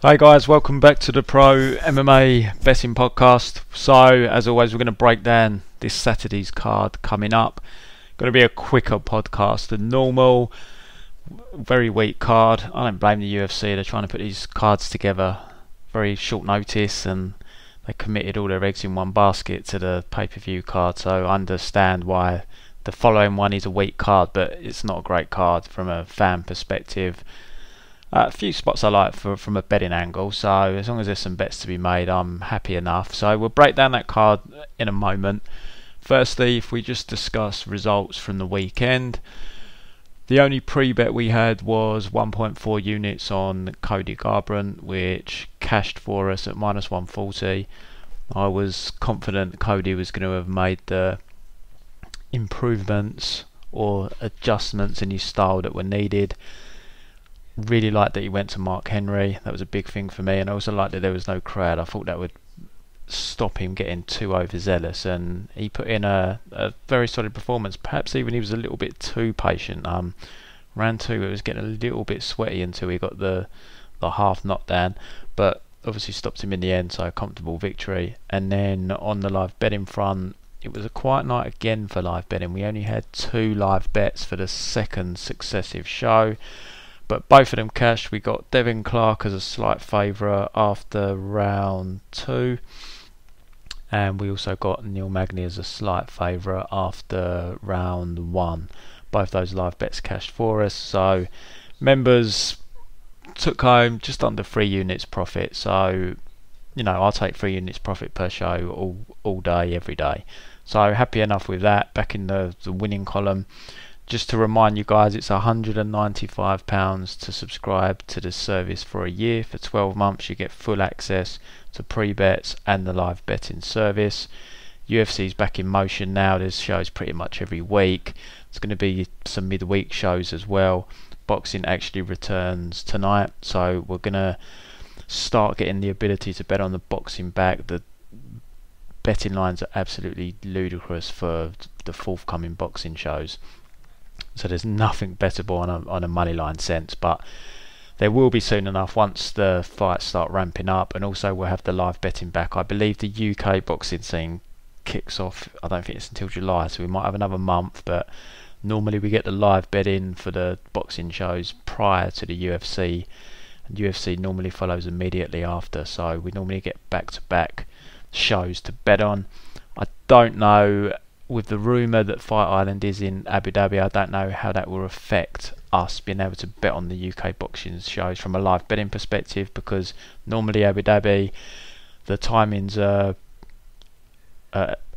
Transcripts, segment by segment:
Hi guys, welcome back to the Pro MMA Betting Podcast. So, as always, we're going to break down this Saturday's card coming up. Going to be a quicker podcast than normal. Very weak card. I don't blame the UFC. They're trying to put these cards together very short notice, and they committed all their eggs in one basket to the pay-per-view card. So I understand why the following one is a weak card, but it's not a great card from a fan perspective. A few spots I like from a betting angle, so as long as there's some bets to be made, I'm happy enough. So we'll break down that card in a moment. Firstly, if we just discuss results from the weekend, the only pre-bet we had was 1.4 units on Cody Garbrandt, which cashed for us at minus 140. I was confident Cody was going to have made the improvements or adjustments in his style that were needed. Really liked that he went to Mark Henry. That was a big thing for me, and I also liked that there was no crowd. I thought that would stop him getting too overzealous, and he put in a very solid performance. Perhaps even he was a little bit too patient. Round two, it was getting a little bit sweaty until he got the half knockdown, but obviously stopped him in the end, so a comfortable victory. And then on the live betting front, it was a quiet night again for live betting. We only had 2 live bets for the second successive show, but both of them cashed. We got Devin Clark as a slight favourite after round 2, and we also got Neil Magny as a slight favourite after round 1. Both those live bets cashed for us, so members took home just under 3 units profit. So, you know, I'll take 3 units profit per show all day, every day. So happy enough with that. Back in the winning column. Just to remind you guys, it's £195 to subscribe to the service for a year. For 12 months you get full access to pre-bets and the live betting service. UFC's back in motion now. There's shows pretty much every week. There's going to be some midweek shows as well. Boxing actually returns tonight, so we're going to start getting the ability to bet on the boxing back. The betting lines are absolutely ludicrous for the forthcoming boxing shows. So there's nothing bettable on a money line sense, but there will be soon enough once the fights start ramping up, and also we'll have the live betting back. I believe the UK boxing scene kicks off, I don't think it's until July, so we might have another month, but normally we get the live betting for the boxing shows prior to the UFC, and UFC normally follows immediately after, so we normally get back-to-back shows to bet on. I don't know, with the rumour that Fight Island is in Abu Dhabi, I don't know how that will affect us being able to bet on the UK boxing shows from a live betting perspective, because normally Abu Dhabi, the timings are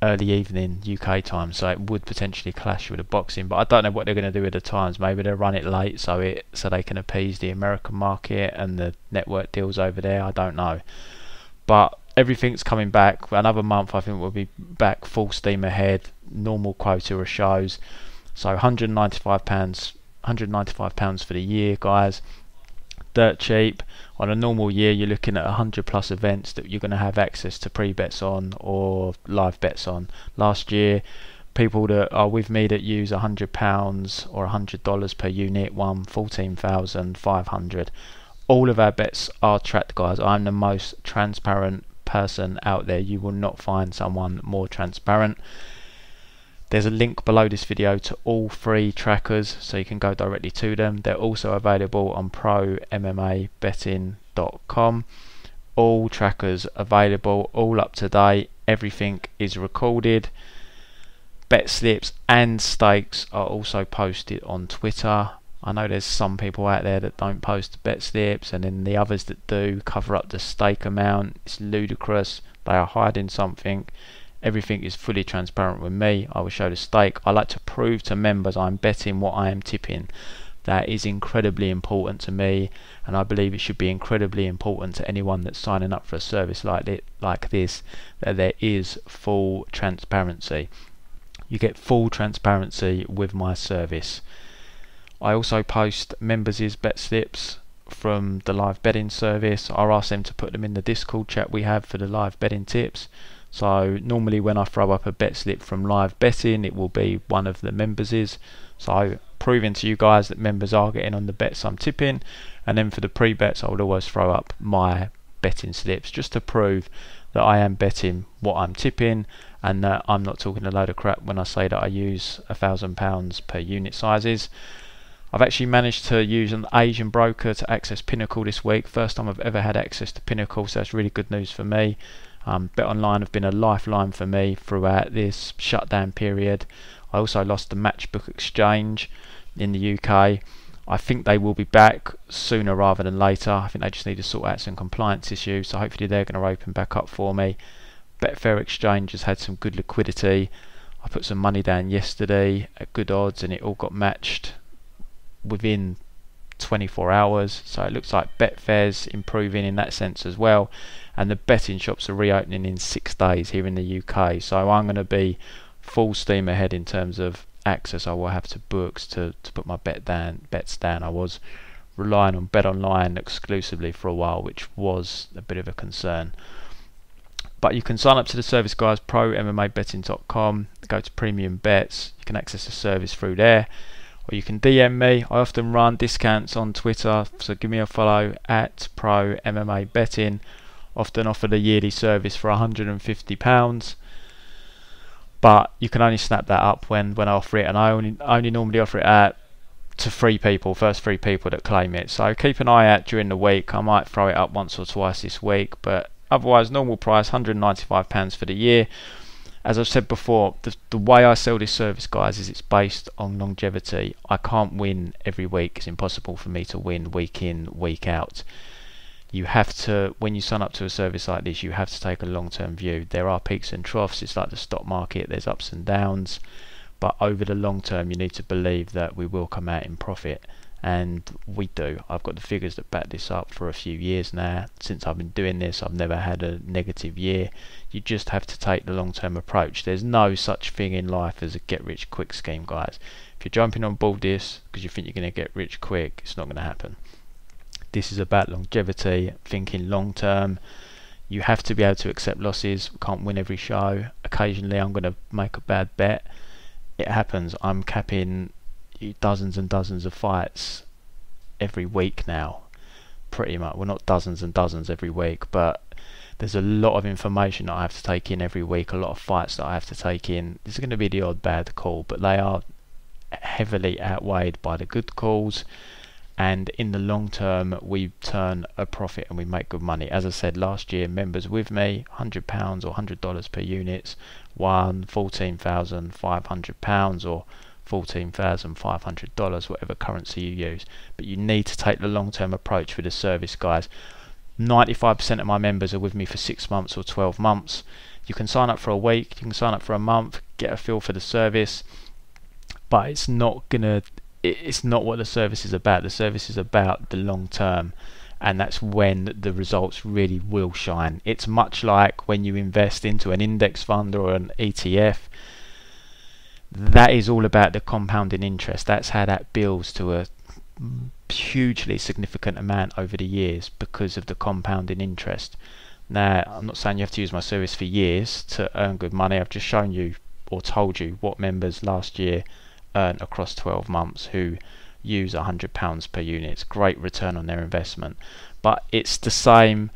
early evening UK time, so it would potentially clash with the boxing. But I don't know what they're going to do with the times. Maybe they'll run it late so they can appease the American market and the network deals over there. I don't know, but everything's coming back. Another month I think we'll be back full steam ahead, normal quota of shows. So £195 for the year, guys. Dirt cheap. On a normal year you're looking at 100 plus events that you're going to have access to pre-bets on or live bets on. Last year, people that are with me that use £100 or $100 per unit won 14,500. All of our bets are tracked, guys. I'm the most transparent person out there. You will not find someone more transparent. There's a link below this video to all 3 trackers, so you can go directly to them. They're also available on ProMMABetting.com. All trackers available, all up to date. Everything is recorded. Bet slips and stakes are also posted on Twitter. I know there's some people out there that don't post bet slips, and then the others that do cover up the stake amount. It's ludicrous. They are hiding something. Everything is fully transparent with me. I will show the stake. I like to prove to members I'm betting what I am tipping. That is incredibly important to me, and I believe it should be incredibly important to anyone that's signing up for a service like this, that there is full transparency. You get full transparency with my service. I also post members' bet slips from the live betting service. I ask them to put them in the Discord chat we have for the live betting tips. So normally when I throw up a bet slip from live betting, it will be one of the members'. So proving to you guys that members are getting on the bets I'm tipping, And then for the pre-bets, I would always throw up my betting slips just to prove that I am betting what I'm tipping, and that I'm not talking a load of crap when I say that I use £1,000 per unit sizes. I've actually managed to use an Asian broker to access Pinnacle this week. First time I've ever had access to Pinnacle, so that's really good news for me. BetOnline have been a lifeline for me throughout this shutdown period. I also lost the Matchbook exchange in the UK. I think they will be back sooner rather than later. I think they just need to sort out some compliance issues, so hopefully they're going to open back up for me. Betfair Exchange has had some good liquidity. I put some money down yesterday at good odds and it all got matched within 24 hours, so it looks like Betfair's improving in that sense as well, and the betting shops are reopening in 6 days here in the UK, so I'm going to be full steam ahead in terms of access I will have to books to put my bets down. I was relying on BetOnline exclusively for a while, which was a bit of a concern. But you can sign up to the service, guys, ProMMABetting.com, go to Premium Bets, you can access the service through there, or you can DM me. I often run discounts on Twitter, so give me a follow at ProMMA Betting. Often offer the yearly service for £150, but you can only snap that up when I offer it, and I only normally offer it out to 3 people, first 3 people that claim it. So keep an eye out during the week. I might throw it up once or twice this week, but otherwise normal price £195 for the year. As I've said before, the way I sell this service, guys, is it's based on longevity. I can't win every week. It's impossible for me to win week in, week out. You have to, when you sign up to a service like this, you have to take a long-term view. There are peaks and troughs. It's like the stock market. There's ups and downs, but over the long term you need to believe that we will come out in profit, and we do. I've got the figures that back this up for a few years now. Since I've been doing this, I've never had a negative year. You just have to take the long-term approach. There's no such thing in life as a get-rich-quick scheme, guys. If you're jumping on board this because you think you're going to get rich quick, it's not going to happen. This is about longevity, thinking long-term. You have to be able to accept losses. We can't win every show. Occasionally I'm going to make a bad bet. It happens. I'm capping dozens and dozens of fights every week now, pretty much. Well, not dozens and dozens every week, but there's a lot of information that I have to take in every week, a lot of fights that I have to take in. There's going to be the odd bad call, but they are heavily outweighed by the good calls, and in the long term we turn a profit and we make good money. As I said, last year members with me, £100 or $100 per units, won £14,500 or $14,500, whatever currency you use. But you need to take the long-term approach with the service, guys. 95% of my members are with me for 6 months or 12 months. You can sign up for a week, you can sign up for a month, get a feel for the service, but it's not what the service is about. The service is about the long term, and that's when the results really will shine. It's much like when you invest into an index fund or an ETF. That is all about the compounding interest. That's how that builds to a hugely significant amount over the years because of the compounding interest. Now, I'm not saying you have to use my service for years to earn good money. I've just shown you or told you what members last year earned across 12 months who use £100 per unit. It's great return on their investment. But it's the same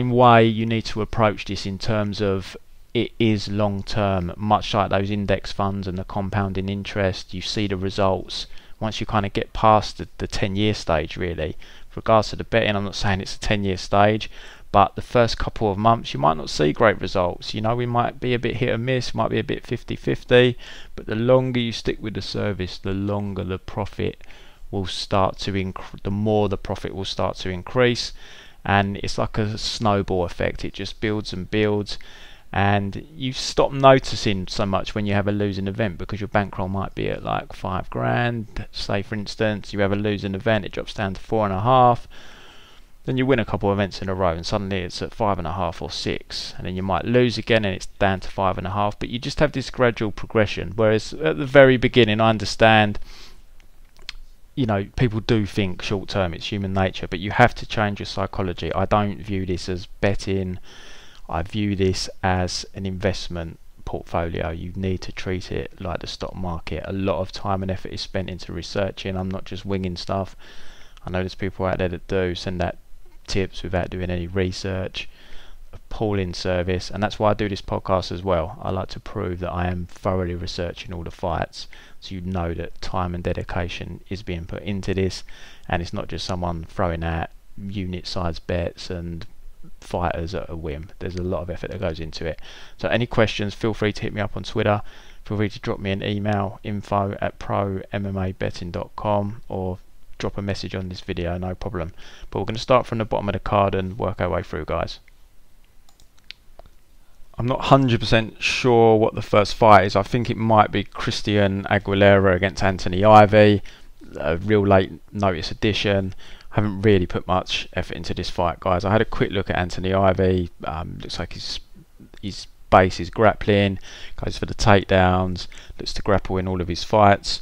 way you need to approach this in terms of it is long term, much like those index funds and the compounding interest. You see the results once you kind of get past the 10-year stage, really. With regards to the betting, I'm not saying it's a 10-year stage, but the first couple of months you might not see great results. You know, we might be a bit hit or miss, might be a bit 50-50, but the longer you stick with the service, the longer the profit will start to the more the profit will start to increase, and it's like a snowball effect. It just builds and builds, and you stop noticing so much when you have a losing event because your bankroll might be at like £5,000. Say for instance you have a losing event, it drops down to 4.5. Then you win a couple of events in a row and suddenly it's at 5.5 or 6, and then you might lose again and it's down to 5.5. But you just have this gradual progression, whereas at the very beginning, I understand, you know, people do think short term, it's human nature, but you have to change your psychology. I don't view this as betting, I view this as an investment portfolio. You need to treat it like the stock market. A lot of time and effort is spent into researching. I'm not just winging stuff. I know there's people out there that do send out tips without doing any research. Appalling service, and that's why I do this podcast as well. I like to prove that I am thoroughly researching all the fights, so you know that time and dedication is being put into this, and it's not just someone throwing out unit size bets and fighters at a whim. There's a lot of effort that goes into it. So any questions, feel free to hit me up on Twitter, feel free to drop me an email, info@prommmabetting.com, or drop a message on this video, no problem. But we're going to start from the bottom of the card and work our way through, guys. I'm not 100% sure what the first fight is. I think it might be Christian Aguilera against Anthony Ivy, a real late notice addition. I haven't really put much effort into this fight, guys. I had a quick look at Anthony Ivy. Looks like his base is grappling, goes for the takedowns, looks to grapple in all of his fights.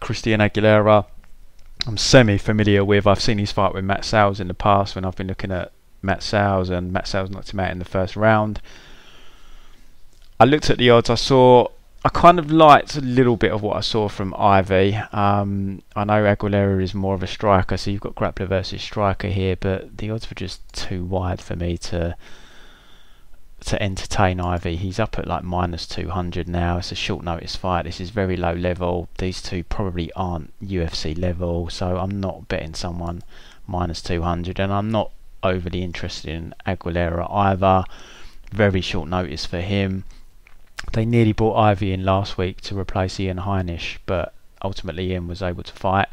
Christian Aguilera, I'm semi-familiar with. I've seen his fight with Matt Sales in the past when I've been looking at Matt Sales, and Matt Sales knocked him out in the first round. I looked at the odds. I kind of liked a little bit of what I saw from Ivy. I know Aguilera is more of a striker, so you've got grappler versus striker here, but the odds were just too wide for me to entertain Ivy. He's up at like -200 now. It's a short notice fight. This is very low level. These two probably aren't UFC level, so I'm not betting someone -200, and I'm not overly interested in Aguilera either. Very short notice for him. They nearly brought Ivy in last week to replace Ian Heinisch, but ultimately Ian was able to fight.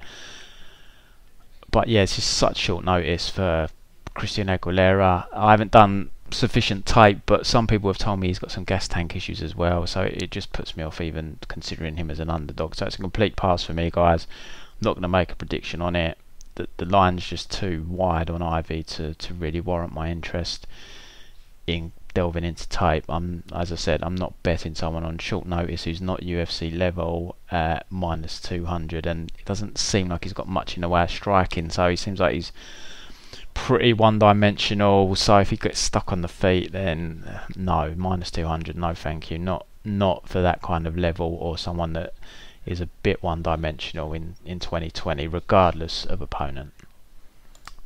But yeah, it's just such short notice for Christian Aguilera. I haven't done sufficient tape, but some people have told me he's got some gas tank issues as well, so it just puts me off even considering him as an underdog. So it's a complete pass for me, guys. I'm not going to make a prediction on it. The line's just too wide on Ivy to really warrant my interest in delving into tape. As I said, I'm not betting someone on short notice who's not UFC level at -200, and it doesn't seem like he's got much in the way of striking, so he seems like he's pretty one-dimensional. So if he gets stuck on the feet, then no, -200, no thank you. Not for that kind of level, or someone that is a bit one-dimensional in 2020, regardless of opponent.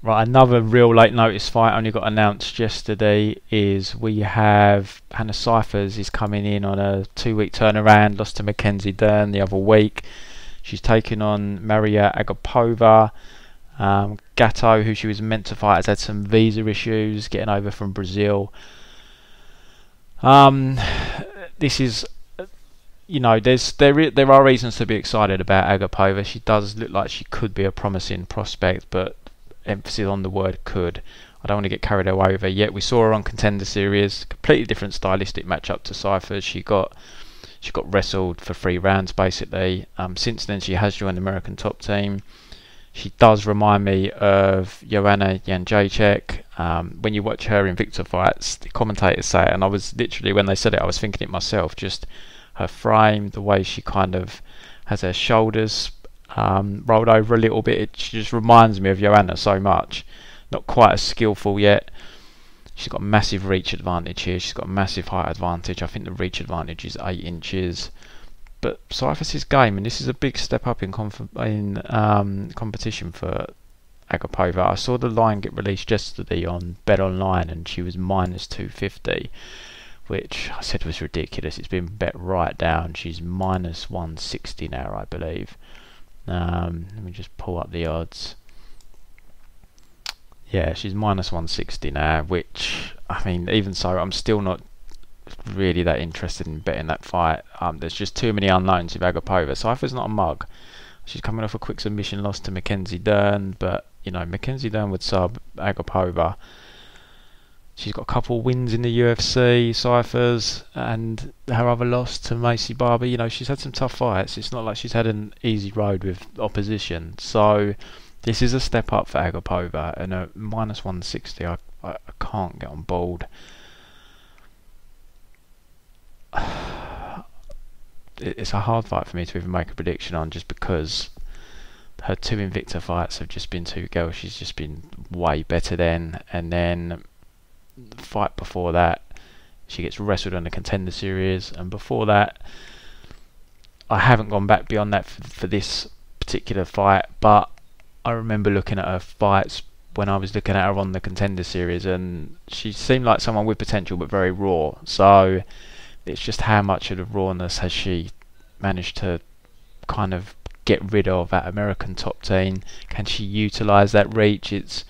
Right, another real late notice fight only got announced yesterday is we have Hannah Cyphers is coming in on a 2-week turnaround, lost to Mackenzie Dern the other week. She's taking on Maria Agapova. Gatto, who she was meant to fight, has had some visa issues getting over from Brazil. This is, you know, there are reasons to be excited about Agapova. She does look like she could be a promising prospect, but emphasis on the word could. I don't want to get carried away with her yet. We saw her on Contender Series, completely different stylistic matchup to Cyphers. She got wrestled for 3 rounds basically. Since then she has joined the American top team. She does remind me of Joanna Jędrzejczyk. When you watch her Invicta fights, the commentators say it, and I was literally, when they said it, I was thinking it myself. Just her frame, the way she kind of has her shoulders rolled over a little bit. She just reminds me of Joanna so much. Not quite as skillful yet. She's got massive reach advantage here. She's got massive height advantage. I think the reach advantage is 8 inches. But Cyphers' game, and this is a big step up in competition for Agapova. I saw the line get released yesterday on Bet Online, and she was -250, which I said was ridiculous. It's been bet right down. She's -160 now, I believe. Let me just pull up the odds. Yeah, she's -160 now, which, I mean, even so, I'm still not really that interested in betting that fight. There's just too many unknowns with Agapova. Cypher's not a mug. She's coming off a quick submission loss to Mackenzie Dern, but, you know, Mackenzie Dern would sub Agapova. She's got a couple wins in the UFC, Cyphers, and her other loss to Macy Barber. You know, she's had some tough fights. It's not like she's had an easy road with opposition. So this is a step up for Agapova, and a -160, I can't get on board. It's a hard fight for me to even make a prediction on, just because her 2 Invicta fights have just been too girls. She's just been way better then, and then the fight before that she gets wrestled on the Contender Series, and before that I haven't gone back beyond that for this particular fight, but I remember looking at her fights when I was looking at her on the Contender Series, and she seemed like someone with potential but very raw. So it's just how much of the rawness has she managed to kind of get rid of at American Top Team? Can she utilise that reach? It's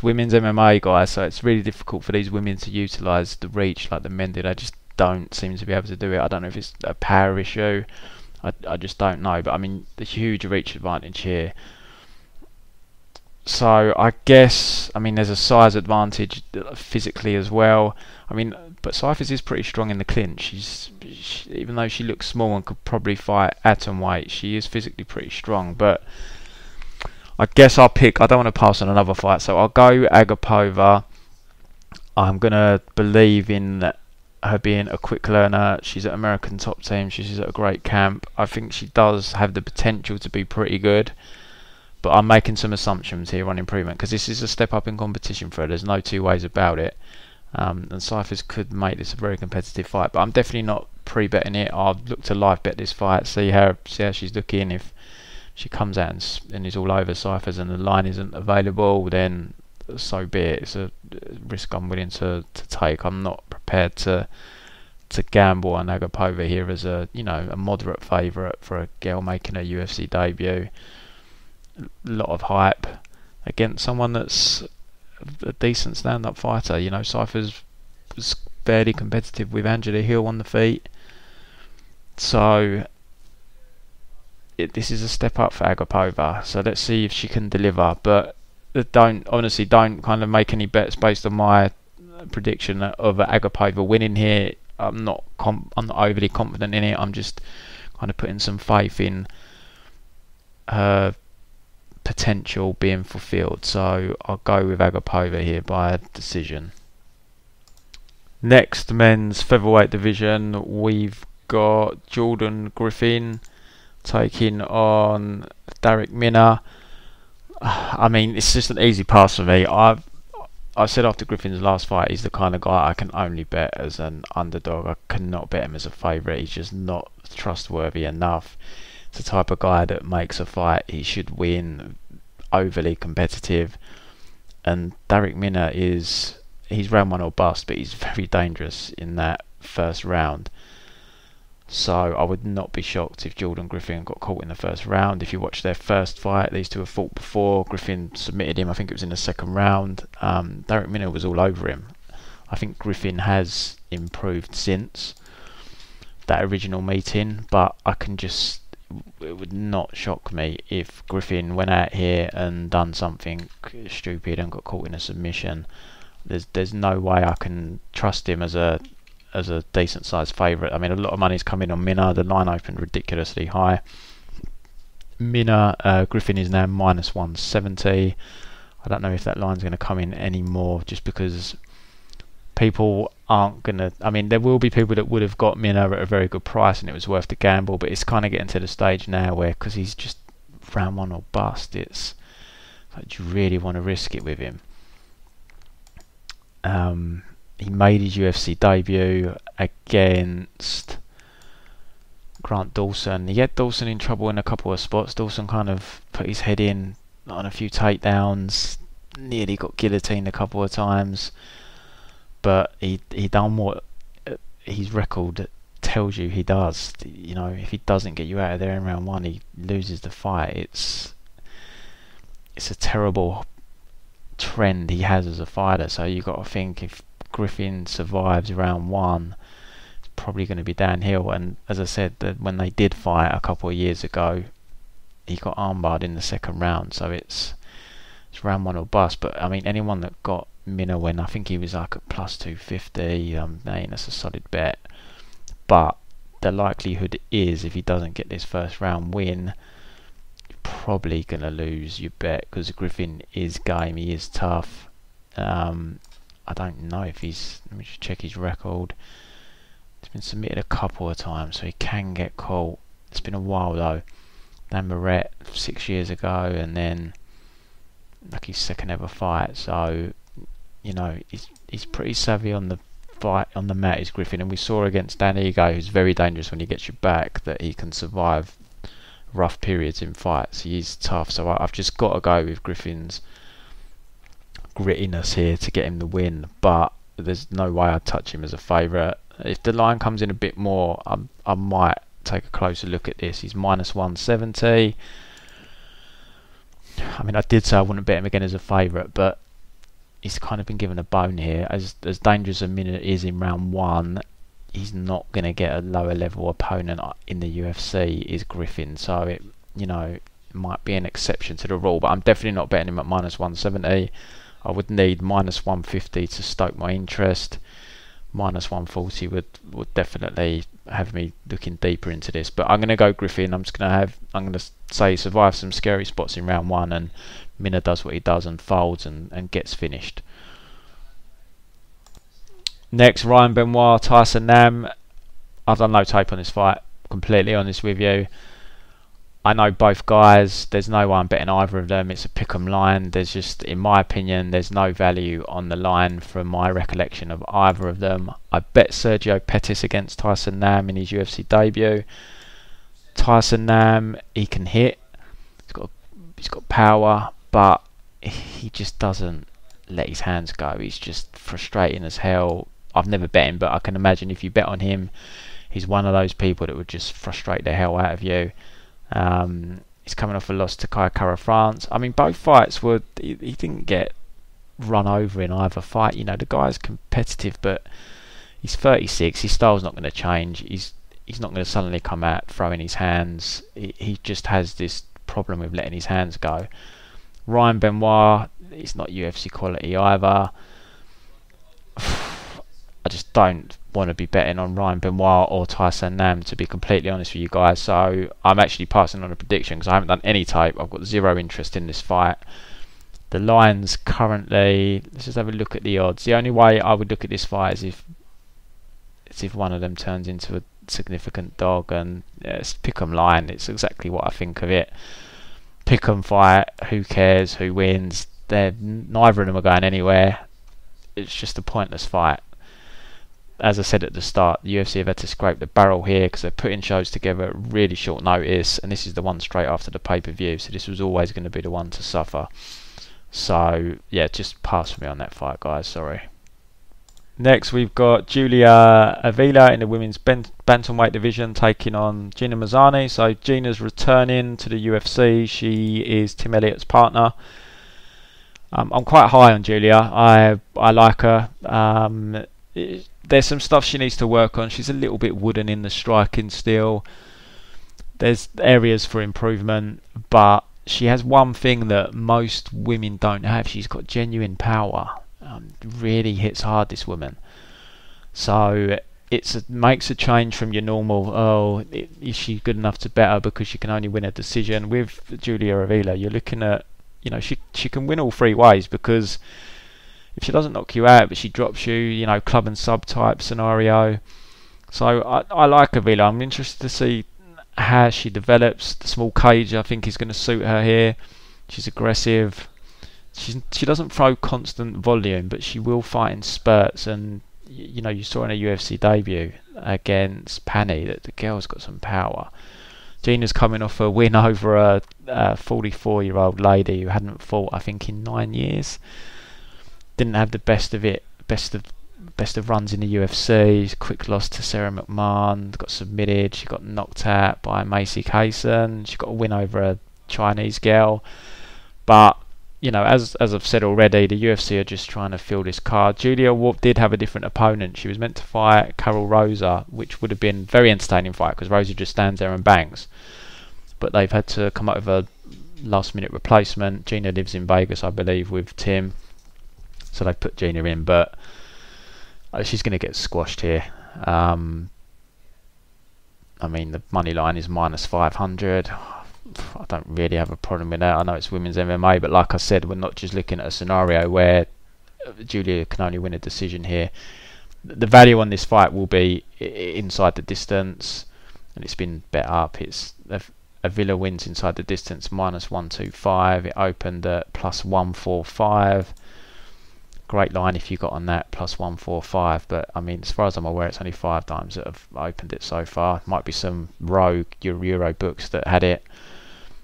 women's MMA, guys, so it's really difficult for these women to utilise the reach like the men do. They just don't seem to be able to do it. I don't know if it's a power issue. I just don't know. But I mean, the huge reach advantage here. So I guess, I mean, there's a size advantage physically as well. I mean, but Cyphers is pretty strong in the clinch. Even though she looks small and could probably fight atom weight, she is physically pretty strong. But I guess I'll pick, I don't want to pass on another fight, so I'll go Agapova. I'm going to believe in her being a quick learner. She's at American Top Team. She's at a great camp. I think she does have the potential to be pretty good. But I'm making some assumptions here on improvement, because this is a step up in competition for her. There's no two ways about it. And Cyphers could make this a very competitive fight. But I'm definitely not pre-betting it. I'll look to live bet this fight, see how she's looking. If she comes out and is all over Cyphers and the line isn't available, then so be it. It's a risk I'm willing to take. I'm not prepared to gamble on Agapova here as a moderate favourite for a girl making her UFC debut. A lot of hype against someone that's a decent stand-up fighter. Cyphers was fairly competitive with Angela Hill on the feet, so this is a step up for Agapova. So let's see if she can deliver. But don't kind of make any bets based on my prediction of Agapova winning here. I'm not overly confident in it. I'm just kind of putting some faith in her potential being fulfilled. So I'll go with Agapova here by decision. Next, men's featherweight division, we've got Jordan Griffin taking on Darrick Minner. I mean, it's just an easy pass for me. I said after Griffin's last fight, he's the kind of guy I can only bet as an underdog. I cannot bet him as a favourite. He's just not trustworthy enough. It's the type of guy that makes a fight he should win, overly competitive. And Darrick Minner he's round one or bust, but he's very dangerous in that first round. So I would not be shocked if Jordan Griffin got caught in the first round. If you watch their first fight, these two have fought before. Griffin submitted him, I think it was in the second round. Darrick Minner was all over him. I think Griffin has improved since that original meeting, but it would not shock me if Griffin went out here and done something stupid and got caught in a submission. There's no way I can trust him as a decent sized favourite. I mean, a lot of money's come in on Minner. The line opened ridiculously high. Griffin is now minus 170. I don't know if that line's going to come in anymore, just because people aren't going to... I mean, there will be people that would have got Minner at a very good price and it was worth the gamble, but it's kind of getting to the stage now where, because he's just round one or bust, it's like, do you really want to risk it with him? He made his UFC debut against Grant Dawson. He had Dawson in trouble in a couple of spots. Dawson kind of put his head in on a few takedowns, nearly got guillotined a couple of times, but he done what his record tells you he does. If he doesn't get you out of there in round one, he loses the fight. It's a terrible trend he has as a fighter. So you got to think, if Griffin survives round one, it's probably going to be downhill. And as I said, when they did fight a couple of years ago, he got armbarred in the second round. So it's round one or bust. But I mean, anyone that got Minner when I think he was like at plus 250, that's a solid bet. But the likelihood is, if he doesn't get this first round win, you're probably going to lose your bet, because Griffin is game, he is tough. I don't know if let me just check his record. He's been submitted a couple of times, so he can get caught. It's been a while though. Dan Merab 6 years ago, and then like his second ever fight. So he's pretty savvy on the fight on the mat, is Griffin, and we saw against Dan Ego, who's very dangerous when he gets you back, that he can survive rough periods in fights. He's tough, so I've just got to go with Griffin's grittiness here to get him the win, but there's no way I'd touch him as a favourite. If the line comes in a bit more, I might take a closer look at this. He's minus 170. I mean, I did say I wouldn't bet him again as a favourite, but he's kind of been given a bone here. As dangerous a Minner is in round 1, he's not going to get a lower level opponent in the UFC is Griffin, so it, you know, it might be an exception to the rule, but I'm definitely not betting him at minus 170. I would need minus 150 to stoke my interest. Minus 140 would definitely have me looking deeper into this, but I'm going to go Griffin. I'm going to say he survives some scary spots in round 1 and Minner does what he does and folds and gets finished. Next, Ryan Benoit, Tyson Nam. I've done no tape on this fight, completely honest with you. I know both guys, there's no way I'm betting either of them. It's a pick'em line. There's just, in my opinion, there's no value on the line from my recollection of either of them. I bet Sergio Pettis against Tyson Nam in his UFC debut. Tyson Nam, he can hit. He's got power, but he just doesn't let his hands go. He's just frustrating as hell. I've never bet him, but I can imagine if you bet on him, he's one of those people that would just frustrate the hell out of you. He's coming off a loss to Kara France. I mean, both fights were, he didn't get run over in either fight. You know, the guy's competitive, but he's 36. His style's not going to change. He's not going to suddenly come out throwing his hands. He just has this problem with letting his hands go. Ryan Benoit, he's not UFC quality either. I just don't want to be betting on Ryan Benoit or Tyson Nam, to be completely honest with you guys. So I'm actually passing on a prediction because I haven't done any tape. I've got zero interest in this fight. The lines currently, let's just have a look at the odds. The only way I would look at this fight is if one of them turns into a significant dog, and it's pick'em line. It's exactly what I think of it. Pick'em fight. Who cares who wins? Neither of them are going anywhere. It's just a pointless fight. As I said at the start, the UFC have had to scrape the barrel here because they're putting shows together at really short notice, and this is the one straight after the pay-per-view, so this was always going to be the one to suffer. So yeah, just pass for me on that fight, guys. Sorry. Next, we've got Julia Avila in the women's bantamweight division taking on Gina Mazzani. So Gina's returning to the UFC. She is Tim Elliott's partner. I'm quite high on Julia. I like her. There's some stuff she needs to work on. She's a little bit wooden in the striking still. There's areas for improvement, but she has one thing that most women don't have. She's got genuine power. Really hits hard, this woman. So makes a change from your normal, is she good enough to bet her because she can only win a decision? With Julia Avila, you're looking at, you know, she can win all 3 ways, because if she doesn't knock you out but she drops you, you know, club and sub type scenario. So I like Avila. I'm interested to see how she develops. The small cage I think is going to suit her here. She's aggressive. She doesn't throw constant volume, but she will fight in spurts, and you know, you saw in a UFC debut against Pani that the girl's got some power. Gina's coming off a win over a 44-year-old lady who hadn't fought, I think, in 9 years. Didn't have the best of it, best of runs in the UFC. Quick loss to Sarah McMahon. Got submitted. She got knocked out by Macy Kaysen. She got a win over a Chinese girl. But you know, as I've said already, the UFC are just trying to fill this card. Julia did have a different opponent. She was meant to fight Karl Rosa, which would have been a very entertaining fight because Rosa just stands there and bangs. But they've had to come up with a last-minute replacement. Gina lives in Vegas, I believe, with Tim. So they put Gina in, but she's going to get squashed here. I mean, the money line is minus 500. I don't really have a problem with that. I know it's women's MMA, but like I said, we're not just looking at a scenario where Julia can only win a decision here. The value on this fight will be inside the distance, and it's been bet up. It's Avila wins inside the distance minus 125. It opened at plus 145. Great line if you got on that, plus 145. But I mean, as far as I'm aware, it's only 5 times that have opened it so far. Might be some rogue Euro books that had it.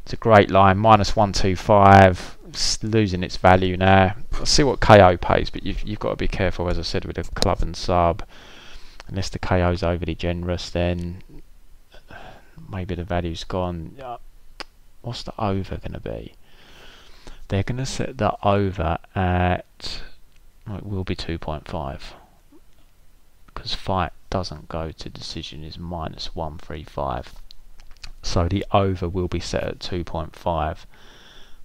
It's a great line, minus 125. It's losing its value now. Let's see what KO pays, but you've got to be careful, as I said, with a club and sub. Unless the KO's overly generous, then maybe the value's gone. What's the over going to be? They're going to set the over at, well, it will be 2.5, because fight doesn't go to decision is minus 135. So the over will be set at 2.5.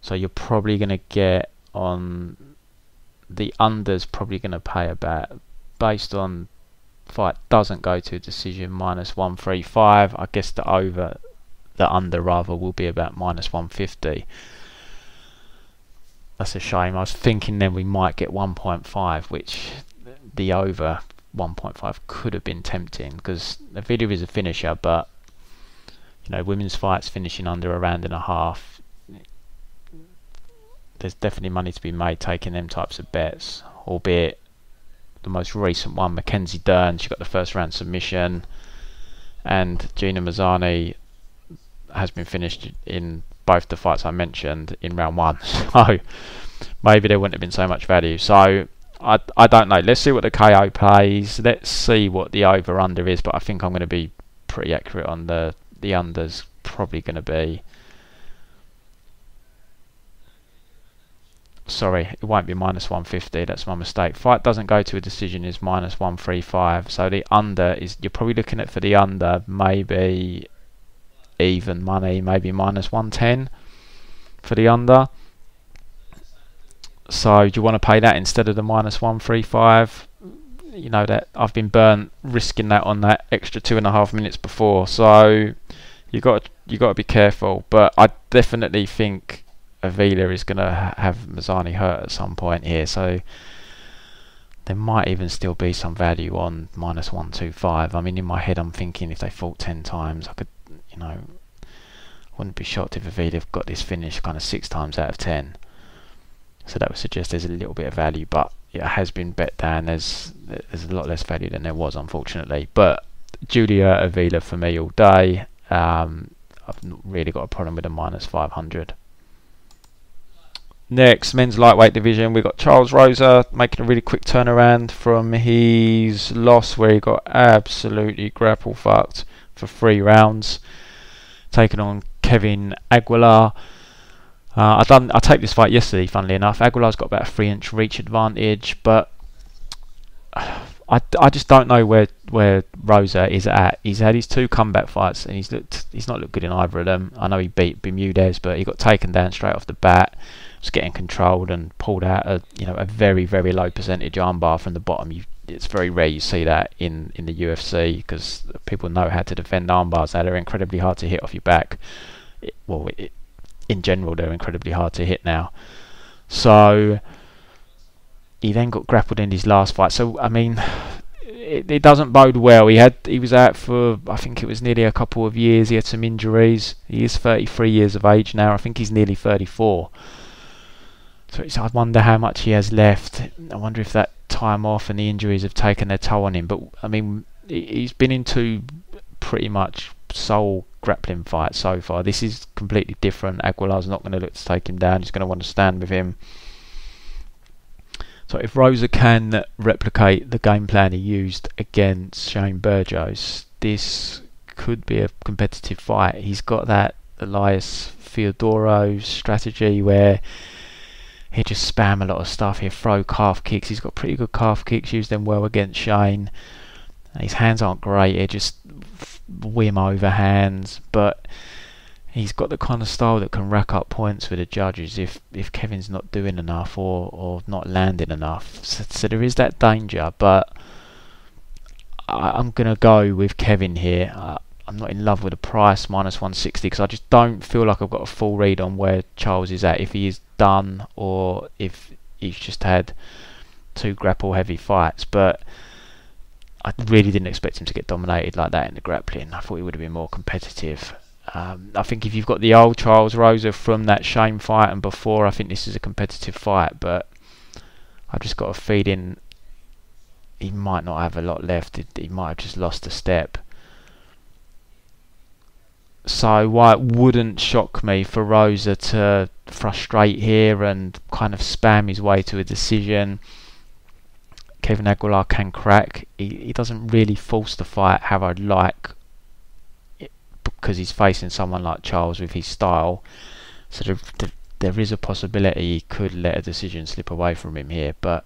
So you're probably going to get on the under's probably going to pay about, based on fight doesn't go to a decision, minus 135. I guess the under rather will be about minus 150. That's a shame. I was thinking then we might get 1.5, which the over 1.5 could have been tempting, because Avila is a finisher, but you know, women's fights finishing under a round and a half, there's definitely money to be made taking them types of bets, albeit the most recent one, Mackenzie Dern, she got the first round submission, and Gina Mazzani has been finished in both the fights I mentioned in round 1, so maybe there wouldn't have been so much value. So I don't know, let's see what the KO plays, let's see what the over under is, but I think I'm going to be pretty accurate on the under's probably going to be, sorry, it won't be minus 150, that's my mistake. Fight doesn't go to a decision is minus 135, so the under is, you're probably looking at, for the under, maybe even money, maybe minus 110 for the under. So do you want to pay that instead of the minus 135? You know that I've been burnt risking that on that extra 2.5 minutes before, so you got to be careful. But I definitely think Avila is going to have Mazzani hurt at some point here, so there might even still be some value on minus 125. I mean, in my head I'm thinking if they fought 10 times, I could, you know, wouldn't be shocked if Avila got this finish kind of 6 times out of 10. So that would suggest there's a little bit of value, but it has been bet down. There's a lot less value than there was, unfortunately. But Julia Avila for me all day. I've not really got a problem with a minus 500. Next, men's lightweight division, we've got Charles Rosa making a really quick turnaround from his loss where he got absolutely grapple fucked for 3 rounds, taking on Kevin Aguilar. I taped this fight yesterday, funnily enough. Aguilar's got about a 3-inch reach advantage, but I just don't know where Rosa is at. He's had his 2 comeback fights and he's not looked good in either of them. I know he beat Bermudez, but he got taken down straight off the bat, was getting controlled and pulled out a very, very low percentage armbar from the bottom. It's very rare you see that in the UFC, because people know how to defend armbars now. They're incredibly hard to hit off your back. In general, they're incredibly hard to hit now. So he then got grappled in his last fight. So I mean, it doesn't bode well. He was out for, I think it was nearly a couple of years. He had some injuries. He is 33 years of age now. I think he's nearly 34. So I wonder how much he has left. I wonder if that time off and the injuries have taken their toll on him. But I mean, he's been in 2 pretty much sole grappling fights so far. This is completely different. Aguilar's not going to look to take him down. He's going to want to stand with him. So if Rosa can replicate the game plan he used against Shane Burgos, this could be a competitive fight. He's got that Elias Theodoro strategy where he'll just spam a lot of stuff. He'll throw calf kicks. He's got pretty good calf kicks, used them well against Shane. His hands aren't great. He'll just whim overhands, but he's got the kind of style that can rack up points for the judges if Kevin's not doing enough or not landing enough. So there is that danger, but I'm going to go with Kevin here. I'm not in love with the price, minus 160, because I just don't feel like I've got a full read on where Charles is at, if he is done or if he's just had 2 grapple heavy fights. But I really didn't expect him to get dominated like that in the grappling. I thought he would have been more competitive. I think if you've got the old Charles Rosa from that Shane fight and before, I think this is a competitive fight, but I've just got a feeling he might not have a lot left. He might have just lost a step. So why it wouldn't shock me for Rosa to frustrate here and kind of spam his way to a decision. Kevin Aguilar can crack. He doesn't really force the fight how I'd like, because he's facing someone like Charles with his style. So there is a possibility he could let a decision slip away from him here, but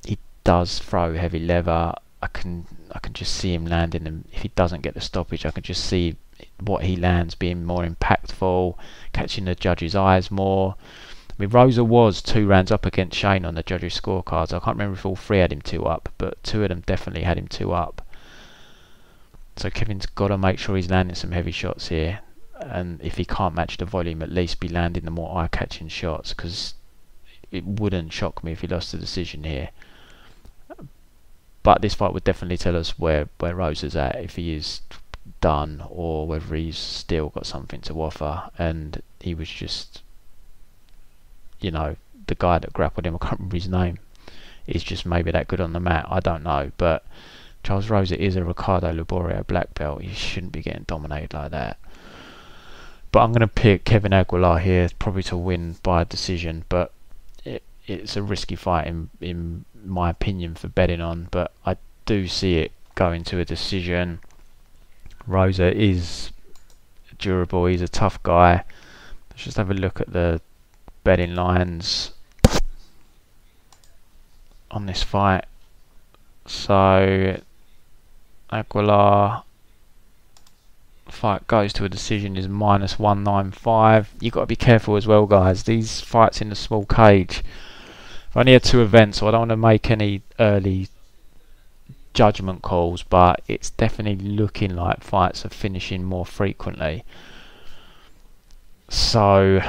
he does throw heavy leather. I can just see him landing, and if he doesn't get the stoppage, I can just see what he lands being more impactful, catching the judges' eyes more. I mean, Rosa was 2 rounds up against Shane on the judges' scorecards. I can't remember if all 3 had him 2 up, but 2 of them definitely had him 2 up. So Kevin's got to make sure he's landing some heavy shots here, and if he can't match the volume, at least be landing the more eye-catching shots, because it wouldn't shock me if he lost the decision here. But this fight would definitely tell us where Rosa's at, if he is done or whether he's still got something to offer, and he was just, you know, the guy that grappled him, I can't remember his name, is just maybe that good on the mat. I don't know, but Charles Rosa is a Ricardo Laborio black belt. He shouldn't be getting dominated like that. But I'm going to pick Kevin Aguilar here, probably to win by a decision, but it's a risky fight in my opinion for betting on, but I do see it going to a decision. Rosa is durable, he's a tough guy. Let's just have a look at the betting lines on this fight. So Aguilar, fight goes to a decision, is -195. You've got to be careful as well, guys. These fights in the small cage, I've only had 2 events, so I don't want to make any early judgment calls, but it's definitely looking like fights are finishing more frequently. So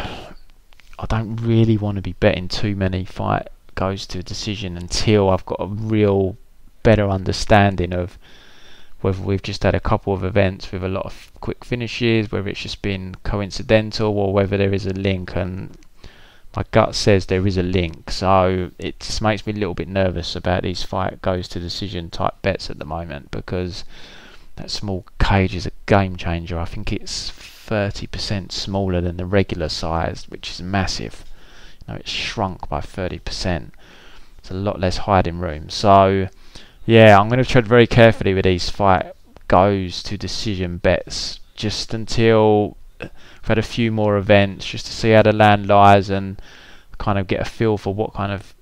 I don't really want to be betting too many fight goes to a decision until I've got a real better understanding of whether we've just had a couple of events with a lot of quick finishes, whether it's just been coincidental, or whether there is a link. And my gut says there is a link, so it just makes me a little bit nervous about these fight goes to decision type bets at the moment, because that small cage is a game changer. I think it's 30% smaller than the regular size, which is massive. You know, it's shrunk by 30%. It's a lot less hiding room. So yeah, I'm going to tread very carefully with these fight goes to decision bets, just until we've had a few more events, just to see how the land lies and kind of get a feel for what kind of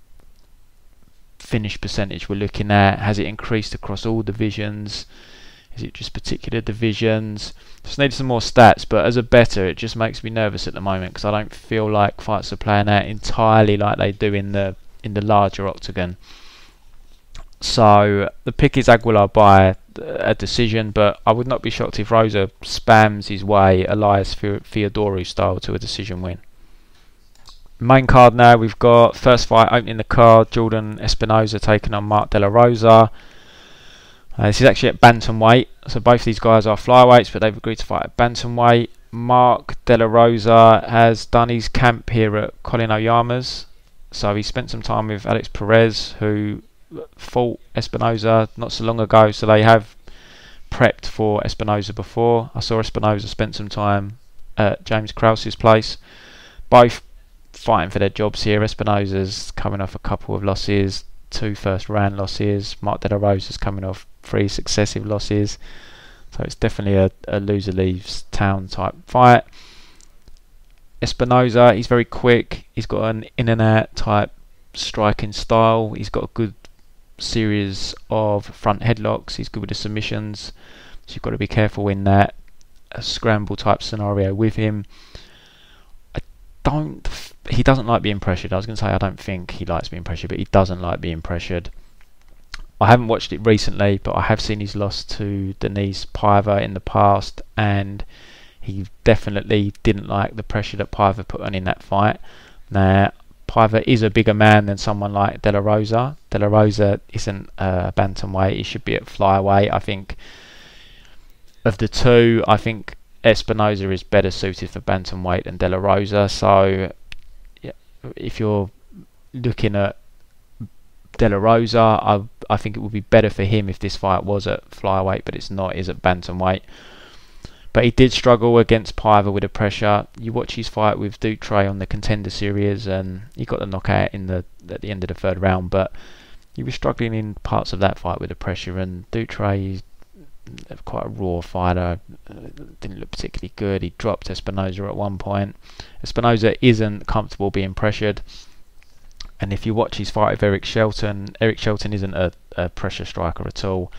finish percentage we're looking at. Has it increased across all divisions? Is it just particular divisions? Just need some more stats, but as a bettor it just makes me nervous at the moment, because I don't feel like fights are playing out entirely like they do in the larger octagon. So the pick is Aguilar by a decision, but I would not be shocked if Rosa spams his way Elias Theodorou style to a decision win. Main card now, we've got first fight opening the card, Jourdain Espinosa taking on Mark De La Rosa. This is actually at bantamweight, so both these guys are flyweights, but they've agreed to fight at bantamweight. Mark De La Rosa has done his camp here at Colin Oyama's, so he spent some time with Alex Perez, who fought Espinosa not so long ago, so they have prepped for Espinosa before. I saw Espinosa spent some time at James Krause's place. Both fighting for their jobs here. Espinosa's coming off a couple of losses, 2 first round losses. Mark De La Rosa's coming off 3 successive losses, so it's definitely a loser leaves town type fight. Espinosa, he's very quick, he's got an in and out type striking style, he's got a good series of front headlocks, he's good with the submissions, so you've got to be careful in that a scramble type scenario with him. He doesn't like being pressured. I was going to say I don't think he likes being pressured, but he doesn't like being pressured. I haven't watched it recently, but I have seen his loss to Denise Piver in the past, and he definitely didn't like the pressure that Piver put on in that fight. Now, Piver is a bigger man than someone like De La Rosa. De La Rosa isn't a bantamweight, he should be at flyweight. I think of the two, I think Espinosa is better suited for bantamweight than De La Rosa. So yeah, if you're looking at De La Rosa, I think it would be better for him if this fight was at flyweight, but it's not. It's at bantamweight. But he did struggle against Piver with the pressure. You watch his fight with Jourdain on the Contender Series, and he got the knockout at the end of the third round. But he was struggling in parts of that fight with the pressure. And Jourdain is quite a raw fighter. Didn't look particularly good. He dropped Espinosa at one point. Espinosa isn't comfortable being pressured. And if you watch his fight with Eric Shelton isn't a pressure striker at all.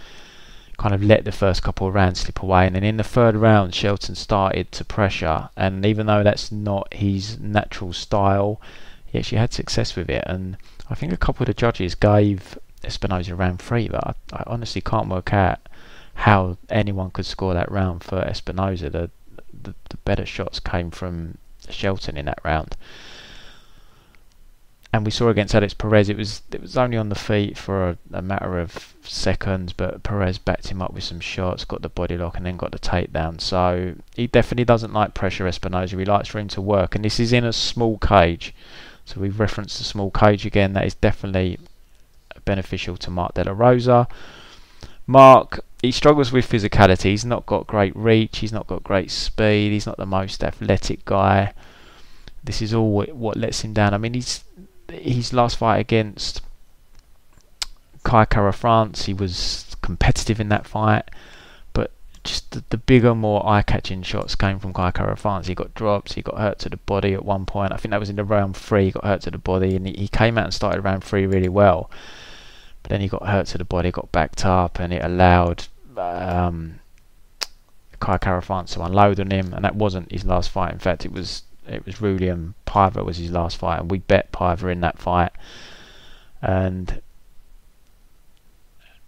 Kind of let the first couple of rounds slip away, and then in the third round Shelton started to pressure, and even though that's not his natural style, he actually had success with it. And I think a couple of the judges gave Espinosa round 3, but I honestly can't work out how anyone could score that round for Espinosa. The better shots came from Shelton in that round. And we saw against Alex Perez, it was only on the feet for a matter of seconds, but Perez backed him up with some shots, got the body lock, and then got the takedown. So he definitely doesn't like pressure, Espinosa. He likes for him to work, and this is in a small cage. So we've referenced the small cage again. That is definitely beneficial to Mark De La Rosa. Mark, he struggles with physicality. He's not got great reach. He's not got great speed. He's not the most athletic guy. This is all what lets him down. I mean, his last fight against Kai Kara France, he was competitive in that fight, but just the bigger, more eye-catching shots came from Kai Kara France. He got dropped, he got hurt to the body at one point. I think that was in the round 3. He got hurt to the body, and he came out and started round 3 really well, but then he got hurt to the body, got backed up, and it allowed Kai Kara France to unload on him, and that wasn't his last fight. In fact, it was Rulian Piver was his last fight, and we bet Piver in that fight. And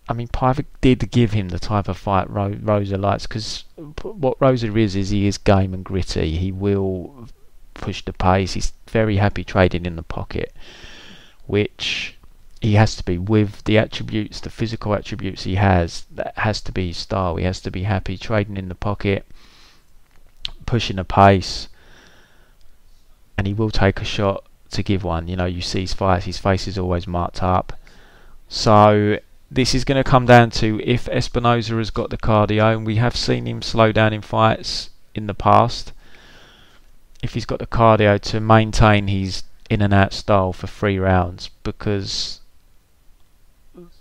I mean, Piver did give him the type of fight Rosa likes, because what Rosa is he is game and gritty. He will push the pace. He's very happy trading in the pocket, which he has to be with the attributes, the physical attributes he has. That has to be his style. He has to be happy trading in the pocket, pushing the pace. And he will take a shot to give one. You know, you see his fights, his face is always marked up. So this is going to come down to if Espinosa has got the cardio, and we have seen him slow down in fights in the past. If he's got the cardio to maintain his in and out style for 3 rounds, because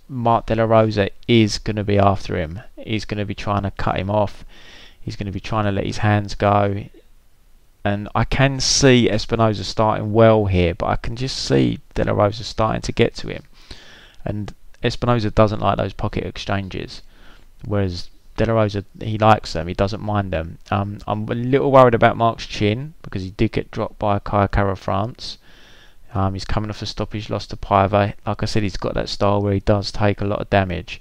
Mark De La Rosa is going to be after him. He's going to be trying to cut him off. He's going to be trying to let his hands go. And I can see Espinosa starting well here, but I can just see De La Rosa starting to get to him. And Espinosa doesn't like those pocket exchanges, whereas De La Rosa, he likes them, he doesn't mind them. I'm a little worried about Mark's chin, because he did get dropped by Kai Kara France. He's coming off a stoppage loss to Piver. Like I said, he's got that style where he does take a lot of damage,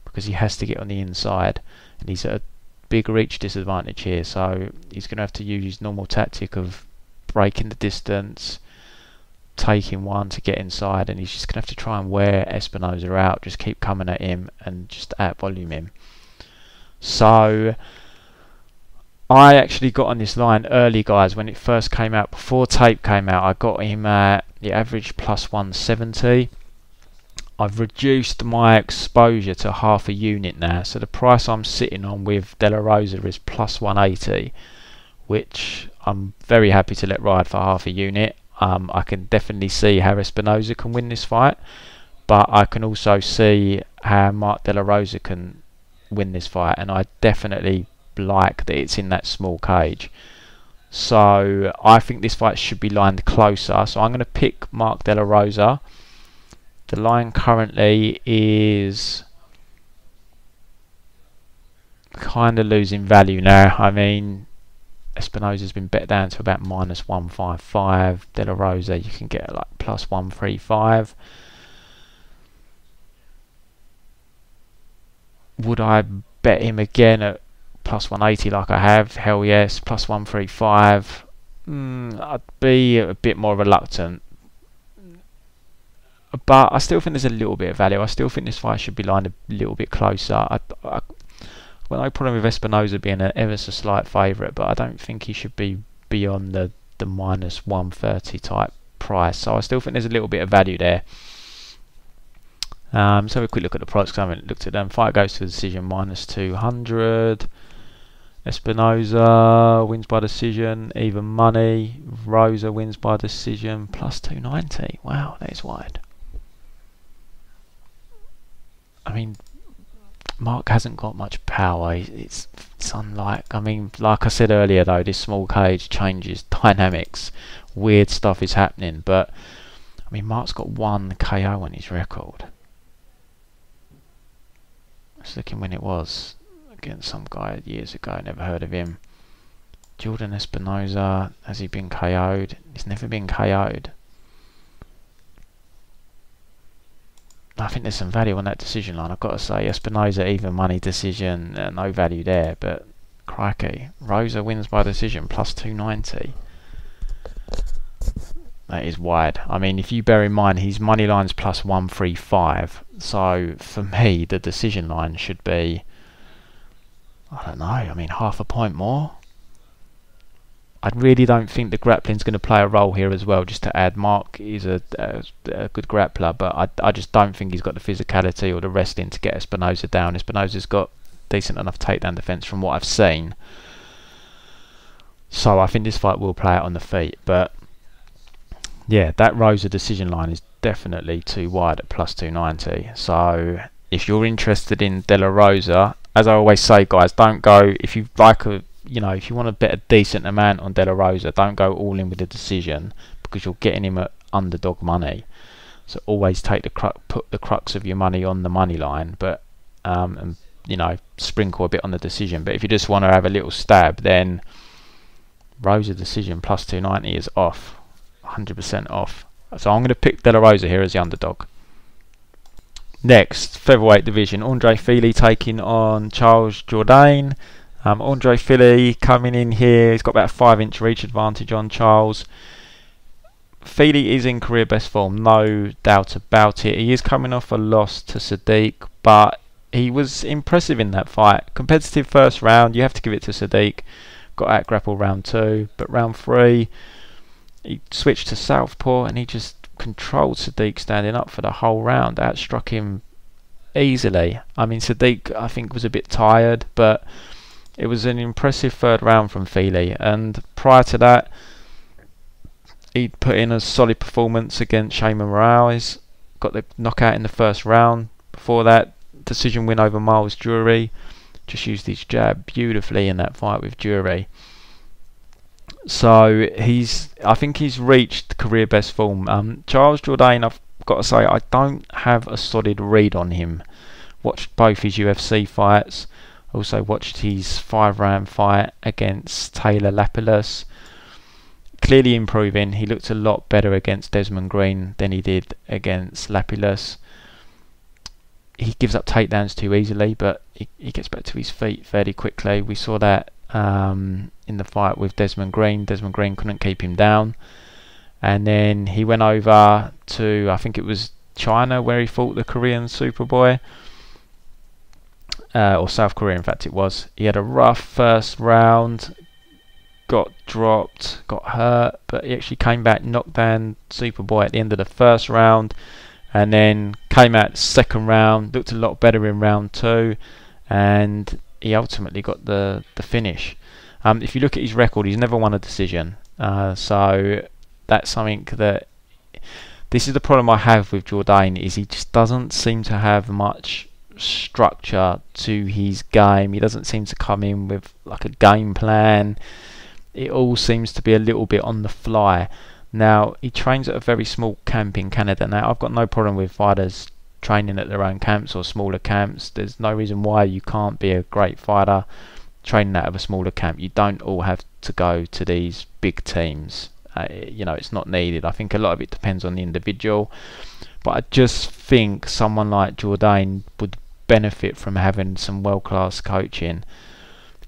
because he has to get on the inside, and he's at a big reach disadvantage here, so he's going to have to use his normal tactic of breaking the distance, taking one to get inside, and he's just going to have to try and wear Espinosa out, just keep coming at him and just out volume him. So I actually got on this line early, guys, when it first came out. Before tape came out, I got him at the average plus 170. I've reduced my exposure to half a unit now, so the price I'm sitting on with De La Rosa is plus 180, which I'm very happy to let ride for half a unit. I can definitely see how Espinosa can win this fight, but I can also see how Mark De La Rosa can win this fight, and I definitely like that it's in that small cage. So I think this fight should be lined closer, so I'm going to pick Mark De La Rosa. The line currently is kind of losing value now. I mean, Espinosa's been bet down to about minus 155. De La Rosa you can get like plus 135. Would I bet him again at plus 180 like I have? Hell yes. Plus 135. I'd be a bit more reluctant. But I still think there's a little bit of value. I still think this fight should be lined a little bit closer. Well, no problem with Espinosa being an ever so slight favourite, but I don't think he should be beyond the minus 130 type price. So I still think there's a little bit of value there. So have a quick look at the price because I haven't looked at them. Fight goes to decision -200. Espinosa wins by decision, even money. Rosa wins by decision, +290. Wow, that is wide. I mean, Mark hasn't got much power. It's unlike, I mean, like I said earlier though, this small cage changes dynamics. Weird stuff is happening, but I mean, Mark's got 1 KO on his record. Just looking when it was against some guy years ago, never heard of him. Jourdain Espinosa, has he been KO'd? He's never been KO'd. I think there's some value on that decision line, I've got to say. Espinosa, even money decision, no value there, but crikey. Rosa wins by decision, +290. That is wide. I mean, if you bear in mind his money line's +135, so for me the decision line should be, I don't know, I mean half a point more. I really don't think the grappling's going to play a role here as well. Just to add, Mark is a good grappler, but I just don't think he's got the physicality or the wrestling to get Espinosa down. Espinosa's got decent enough takedown defence from what I've seen, so I think this fight will play out on the feet. But yeah, that Rosa decision line is definitely too wide at +290. So if you're interested in De La Rosa, as I always say, guys, don't go, if you like a, you know, if you want to bet a decent amount on De La Rosa, don't go all in with the decision because you're getting him at underdog money. So always take put the crux of your money on the money line, but and you know, sprinkle a bit on the decision. But if you just want to have a little stab, then Rosa decision +290 is off. 100% off. So I'm going to pick De La Rosa here as the underdog. Next, featherweight division, Andre Fili taking on Charles Jourdain. Andre Fili coming in here, he's got about a 5-inch reach advantage on Charles. Fili is in career best form, no doubt about it. He is coming off a loss to Sadiq, but he was impressive in that fight. Competitive first round, you have to give it to Sadiq. Got out grapple round 2, but round 3 he switched to southpaw and he just controlled Sadiq standing up for the whole round. Outstruck him easily. I mean, Sadiq I think was a bit tired, but it was an impressive third round from Fili. And prior to that, he'd put in a solid performance against Shaman Morales. Got the knockout in the first round. Before that, decision win over Miles Jury. Just used his jab beautifully in that fight with Jury. So I think he's reached career best form. Charles Jourdain, I've got to say, I don't have a solid read on him. Watched both his UFC fights. Also watched his 5-round fight against Taylor Lapillus. Clearly improving. He looked a lot better against Desmond Green than he did against Lapillus. He gives up takedowns too easily, but he gets back to his feet fairly quickly. We saw that in the fight with Desmond Green. Desmond Green couldn't keep him down, and then he went over to, I think it was China, where he fought the Korean Superboy, or South Korea in fact it was. He had a rough first round, got dropped, got hurt, but he actually came back, knocked down Superboy at the end of the first round, and then came out second round, looked a lot better in round 2, and he ultimately got the finish. If you look at his record, he's never won a decision. So that's something that, this is the problem I have with Jourdain, is he just doesn't seem to have much structure to his game. He doesn't seem to come in with like a game plan. It all seems to be a little bit on the fly. Now, he trains at a very small camp in Canada. Now, I've got no problem with fighters training at their own camps or smaller camps. There's no reason why you can't be a great fighter training out of a smaller camp. You don't all have to go to these big teams. You know, it's not needed. I think a lot of it depends on the individual, but I just think someone like Jourdain would benefit from having some world-class coaching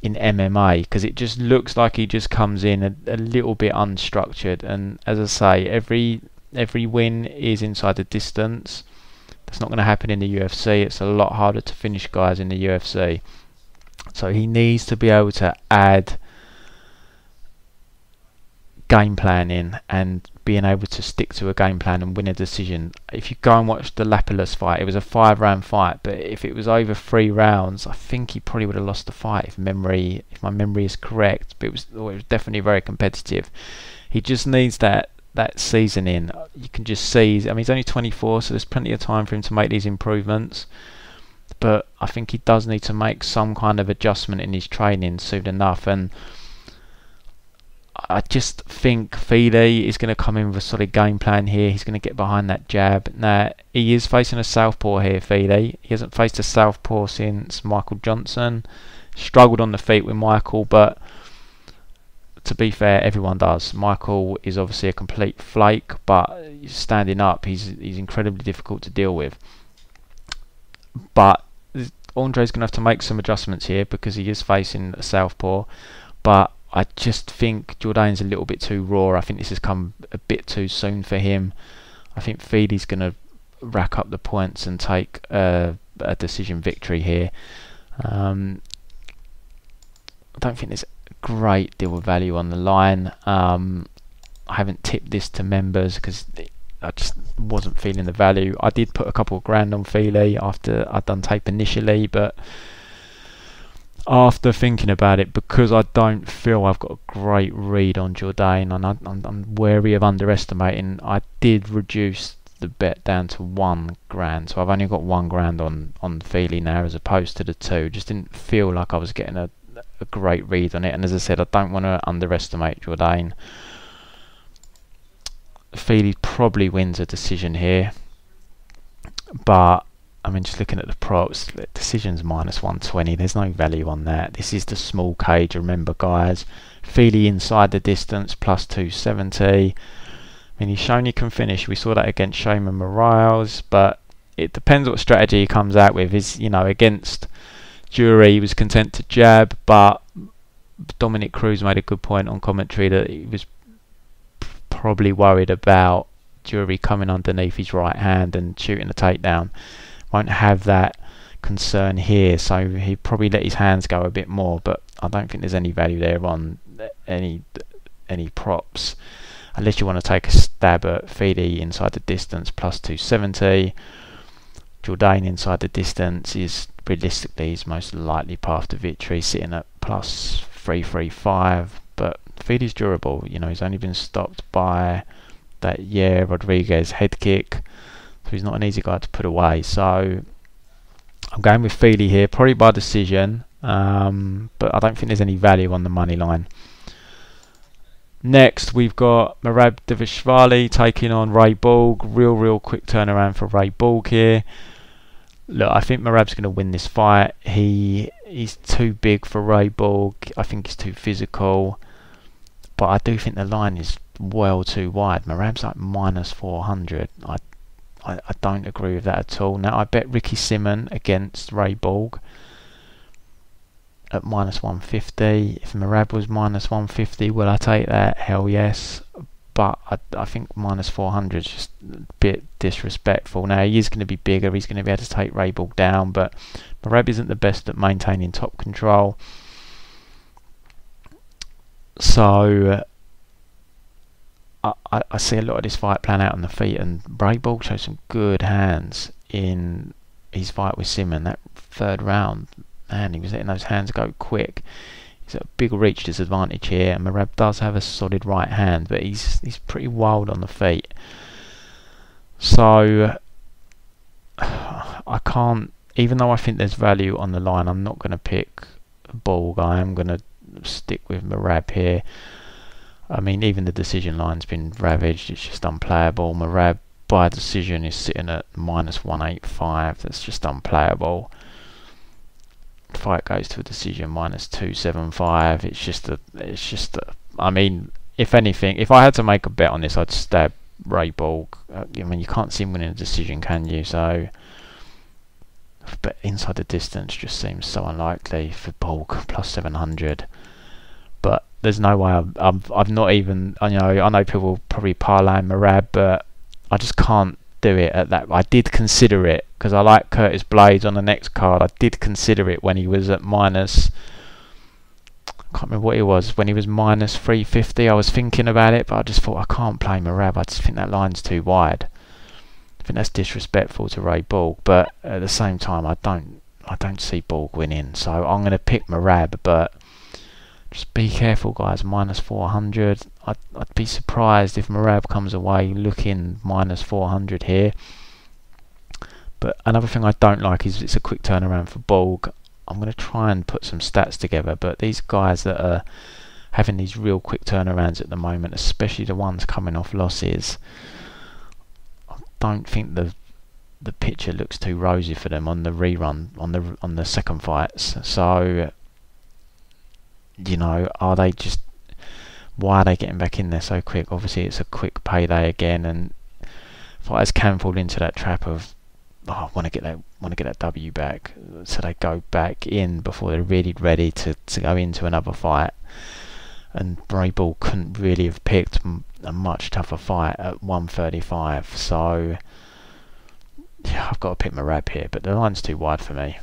in MMA, because it just looks like he just comes in a little bit unstructured, and as I say, every win is inside the distance. That's not going to happen in the UFC. It's a lot harder to finish guys in the UFC. So he needs to be able to add game planning and being able to stick to a game plan and win a decision. If you go and watch the Lapilus fight, it was a 5-round fight, but if it was over 3 rounds, I think he probably would have lost the fight if my memory is correct. But it was definitely very competitive. He just needs that seasoning. You can just see, I mean, he's only 24, so there's plenty of time for him to make these improvements. But I think he does need to make some kind of adjustment in his training soon enough. And I just think Fili is going to come in with a solid game plan here. He's going to get behind that jab. Now, he is facing a southpaw here, Fili. He hasn't faced a southpaw since Michael Johnson. Struggled on the feet with Michael, but to be fair, everyone does. Michael is obviously a complete flake, but standing up, he's incredibly difficult to deal with. But Andre's going to have to make some adjustments here because he is facing a southpaw. But I just think Jourdain's a little bit too raw. I think this has come a bit too soon for him. I think Fili's going to rack up the points and take a decision victory here. I don't think there's a great deal of value on the line. I haven't tipped this to members because I just wasn't feeling the value. I did put a couple of grand on Fili after I'd done tape initially, but after thinking about it, because I don't feel I've got a great read on Jourdain and I'm wary of underestimating, I did reduce the bet down to 1 grand. So I've only got 1 grand on Fili now as opposed to the 2. Just didn't feel like I was getting a great read on it. And as I said, I don't want to underestimate Jourdain. Fili probably wins a decision here, but I mean, just looking at the props, the decision's -120. There's no value on that. This is the small cage, remember, guys. Fili inside the distance +270. I mean, he's shown he can finish. We saw that against Shaman Morales, but it depends what strategy he comes out with. Is, you know, against Jury, he was content to jab, but Dominic Cruz made a good point on commentary that he was probably worried about Jury coming underneath his right hand and shooting a takedown. Won't have that concern here, so he'd probably let his hands go a bit more, but I don't think there's any value there on any props unless you want to take a stab at Fili inside the distance +270. Jourdain inside the distance is realistically his most likely path to victory, sitting at +335, but Fili's durable. You know, he's only been stopped by that Rodriguez head kick, so he's not an easy guy to put away. So I'm going with Fili here, probably by decision, but I don't think there's any value on the money line. Next, we've got Merab Dvalishvili taking on Ray Borg. Real quick turnaround for Ray Borg here. Look, I think Merab's going to win this fight. He's too big for Ray Borg. I think he's too physical, but I do think the line is well too wide. Merab's like -400. I don't agree with that at all. Now, I bet Ricky Simon against Ray Borg at -150. If Merab was -150, will I take that? Hell yes. But I think -400 is just a bit disrespectful. Now, he is going to be bigger. He's going to be able to take Ray Borg down, but Merab isn't the best at maintaining top control. So I see a lot of this fight plan out on the feet, and Ray Borg showed some good hands in his fight with Simon. That 3rd round, man, he was letting those hands go quick. He's at a big reach disadvantage here, and Merab does have a solid right hand, but he's pretty wild on the feet. So I can't, even though I think there's value on the line, I'm not going to pick Borg. I am going to stick with Merab here. I mean, even the decision line's been ravaged. It's just unplayable. Merab by decision is sitting at -185. That's just unplayable. Fight goes to a decision -275. It's just a. I mean, if anything, if I had to make a bet on this, I'd stab Ray Borg. I mean, you can't see him winning a decision, can you? So, but inside the distance just seems so unlikely for Borg +700. But there's no way I've not even. You know, I know people probably parlay Merab, but I just can't do it at that. I did consider it because I like Curtis Blades on the next card. I did consider it when he was at can't remember what it was, when he was minus 350. I was thinking about it, but I just thought I can't play Merab. I just think that line's too wide. I think that's disrespectful to Ray Borg, but at the same time, I don't see Borg winning. So I'm going to pick Merab, but just be careful, guys. Minus 400. I'd be surprised if Merab comes away looking minus 400 here. But another thing I don't like is it's a quick turnaround for Borg. I'm going to try and put some stats together, but these guys that are having these real quick turnarounds at the moment, especially the ones coming off losses, I don't think the picture looks too rosy for them on the rerun, on the second fights. So, you know, why are they getting back in there so quick? Obviously it's a quick payday again, and fighters can fall into that trap of, I want to get that W back, so they go back in before they're really ready to go into another fight. And Ray Borg couldn't really have picked a much tougher fight at 135, so yeah, I've got to pick Merab here, but the line's too wide for me.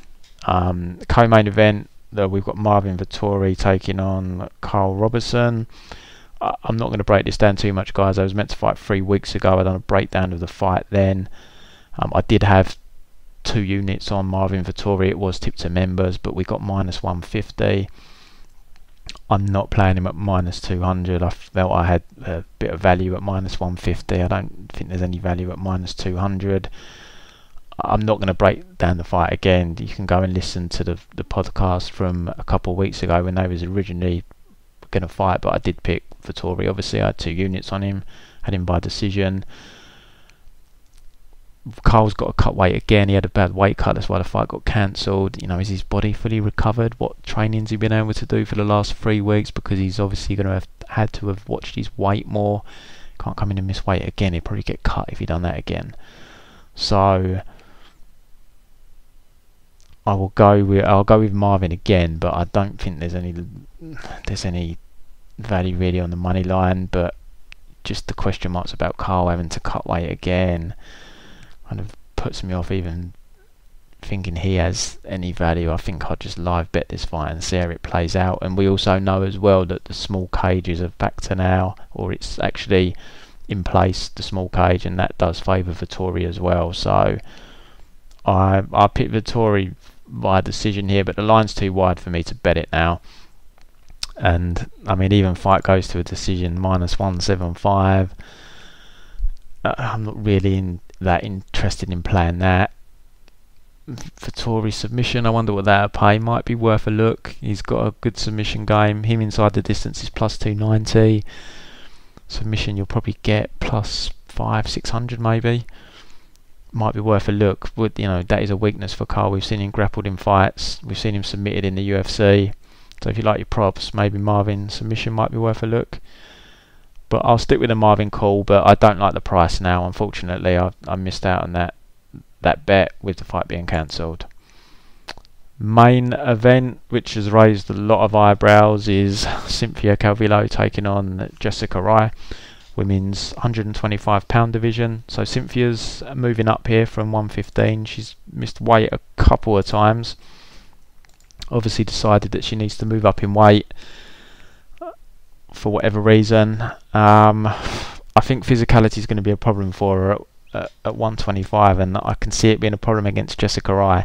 Co-main event, we've got Marvin Vettori taking on Karl Roberson. I'm not going to break this down too much, guys. I was meant to fight 3 weeks ago. I done a breakdown of the fight then. I did have 2 units on Marvin Vettori. It was tipped to members, but we got minus 150. I'm not playing him at minus 200. I felt I had a bit of value at minus 150. I don't think there's any value at minus 200. I'm not going to break down the fight again. You can go and listen to the podcast from a couple of weeks ago when they was originally going to fight, but I did pick Vettori. Obviously I had 2 units on him, had him by decision. Karl's got to cut weight again. He had a bad weight cut, that's why the fight got cancelled. You know, is his body fully recovered? What training's he been able to do for the last 3 weeks? Because he's obviously going to have had to have watched his weight more. Can't come in and miss weight again. He'd probably get cut if he done that again. So I'll go with Marvin again, but I don't think there's any value really on the money line. But just the question marks about Karl having to cut weight again kind of puts me off even thinking he has any value. I think I'll just live bet this fight and see how it plays out. And we also know as well that the small cages are back to now, or it's actually in place, the small cage, and that does favour Vettori as well. So I pick Vettori by decision here, but the line's too wide for me to bet it now. And I mean, even fight goes to a decision, minus 175. I'm not really that interested in playing that. Vettori submission, I wonder what that'll pay. Might be worth a look. He's got a good submission game. Him inside the distance is plus 290. Submission you'll probably get plus 500-600 maybe. Might be worth a look. Would, you know, that is a weakness for Karl. We've seen him grappled in fights. We've seen him submitted in the UFC. So if you like your props, maybe Marvin submission might be worth a look. But I'll stick with the Marvin call, but I don't like the price now. Unfortunately, I missed out on that bet with the fight being cancelled. Main event, which has raised a lot of eyebrows, is Cynthia Calvillo taking on Jessica Rai, women's 125 pound division. So Cynthia's moving up here from 115. She's missed weight a couple of times. Obviously decided that she needs to move up in weight for whatever reason. I think physicality is going to be a problem for her at 125, and I can see it being a problem against Jessica Rai.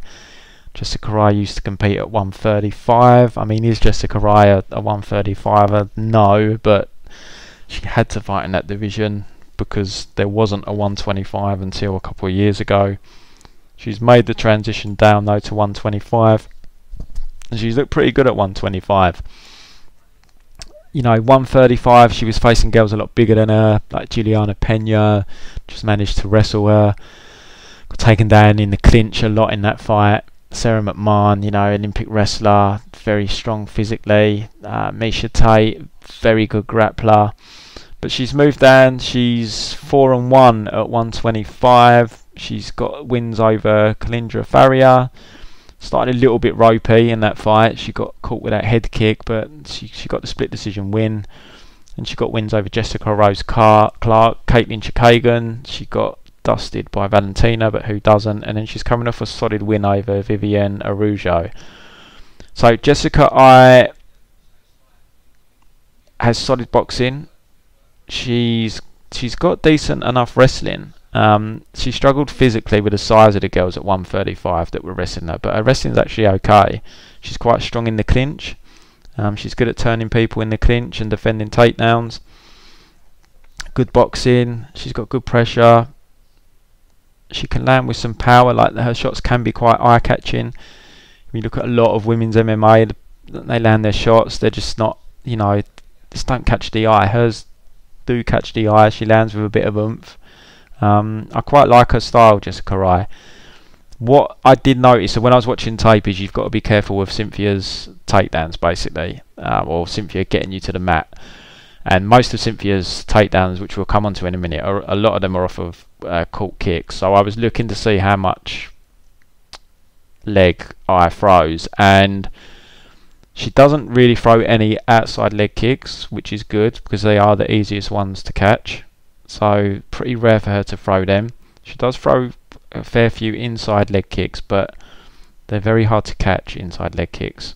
Jessica Rai used to compete at 135. I mean, is Jessica Rai a 135er? No, but she had to fight in that division because there wasn't a 125 until a couple of years ago. She's made the transition down though to 125, and she's looked pretty good at 125. You know, 135, she was facing girls a lot bigger than her, like Juliana Pena, just managed to wrestle her. Got taken down in the clinch a lot in that fight. Sarah McMahon, you know, Olympic wrestler, very strong physically. Misha Tate, very good grappler. But she's moved down. She's 4-1 at 125. She's got wins over Kalindra Faria. Started a little bit ropey in that fight. She got caught with that head kick, but she got the split decision win. And she got wins over Jessica Rose Clark, Caitlin Chikagan. She got dusted by Valentina, but who doesn't? And then she's coming off a solid win over Vivienne Araujo. So Jessica, has solid boxing. She's got decent enough wrestling. She struggled physically with the size of the girls at 135 that were wrestling her, but her wrestling's actually okay. She's quite strong in the clinch. She's good at turning people in the clinch and defending takedowns. Good boxing. She's got good pressure. She can land with some power. Like, her shots can be quite eye-catching. When you look at a lot of women's MMA, they land their shots. They're just not, just don't catch the eye. Hers do catch the eye. She lands with a bit of oomph. I quite like her style, Jessica Rai. What I did notice, so when I was watching tape, is you've got to be careful with Cynthia's takedowns, basically, or Cynthia getting you to the mat. And most of Cynthia's takedowns, which we'll come on to in a minute, a lot of them are off of caught kicks. So I was looking to see how much leg I throws, and she doesn't really throw any outside leg kicks, which is good because they are the easiest ones to catch. So pretty rare for her to throw them. She does throw a fair few inside leg kicks, but they're very hard to catch, inside leg kicks.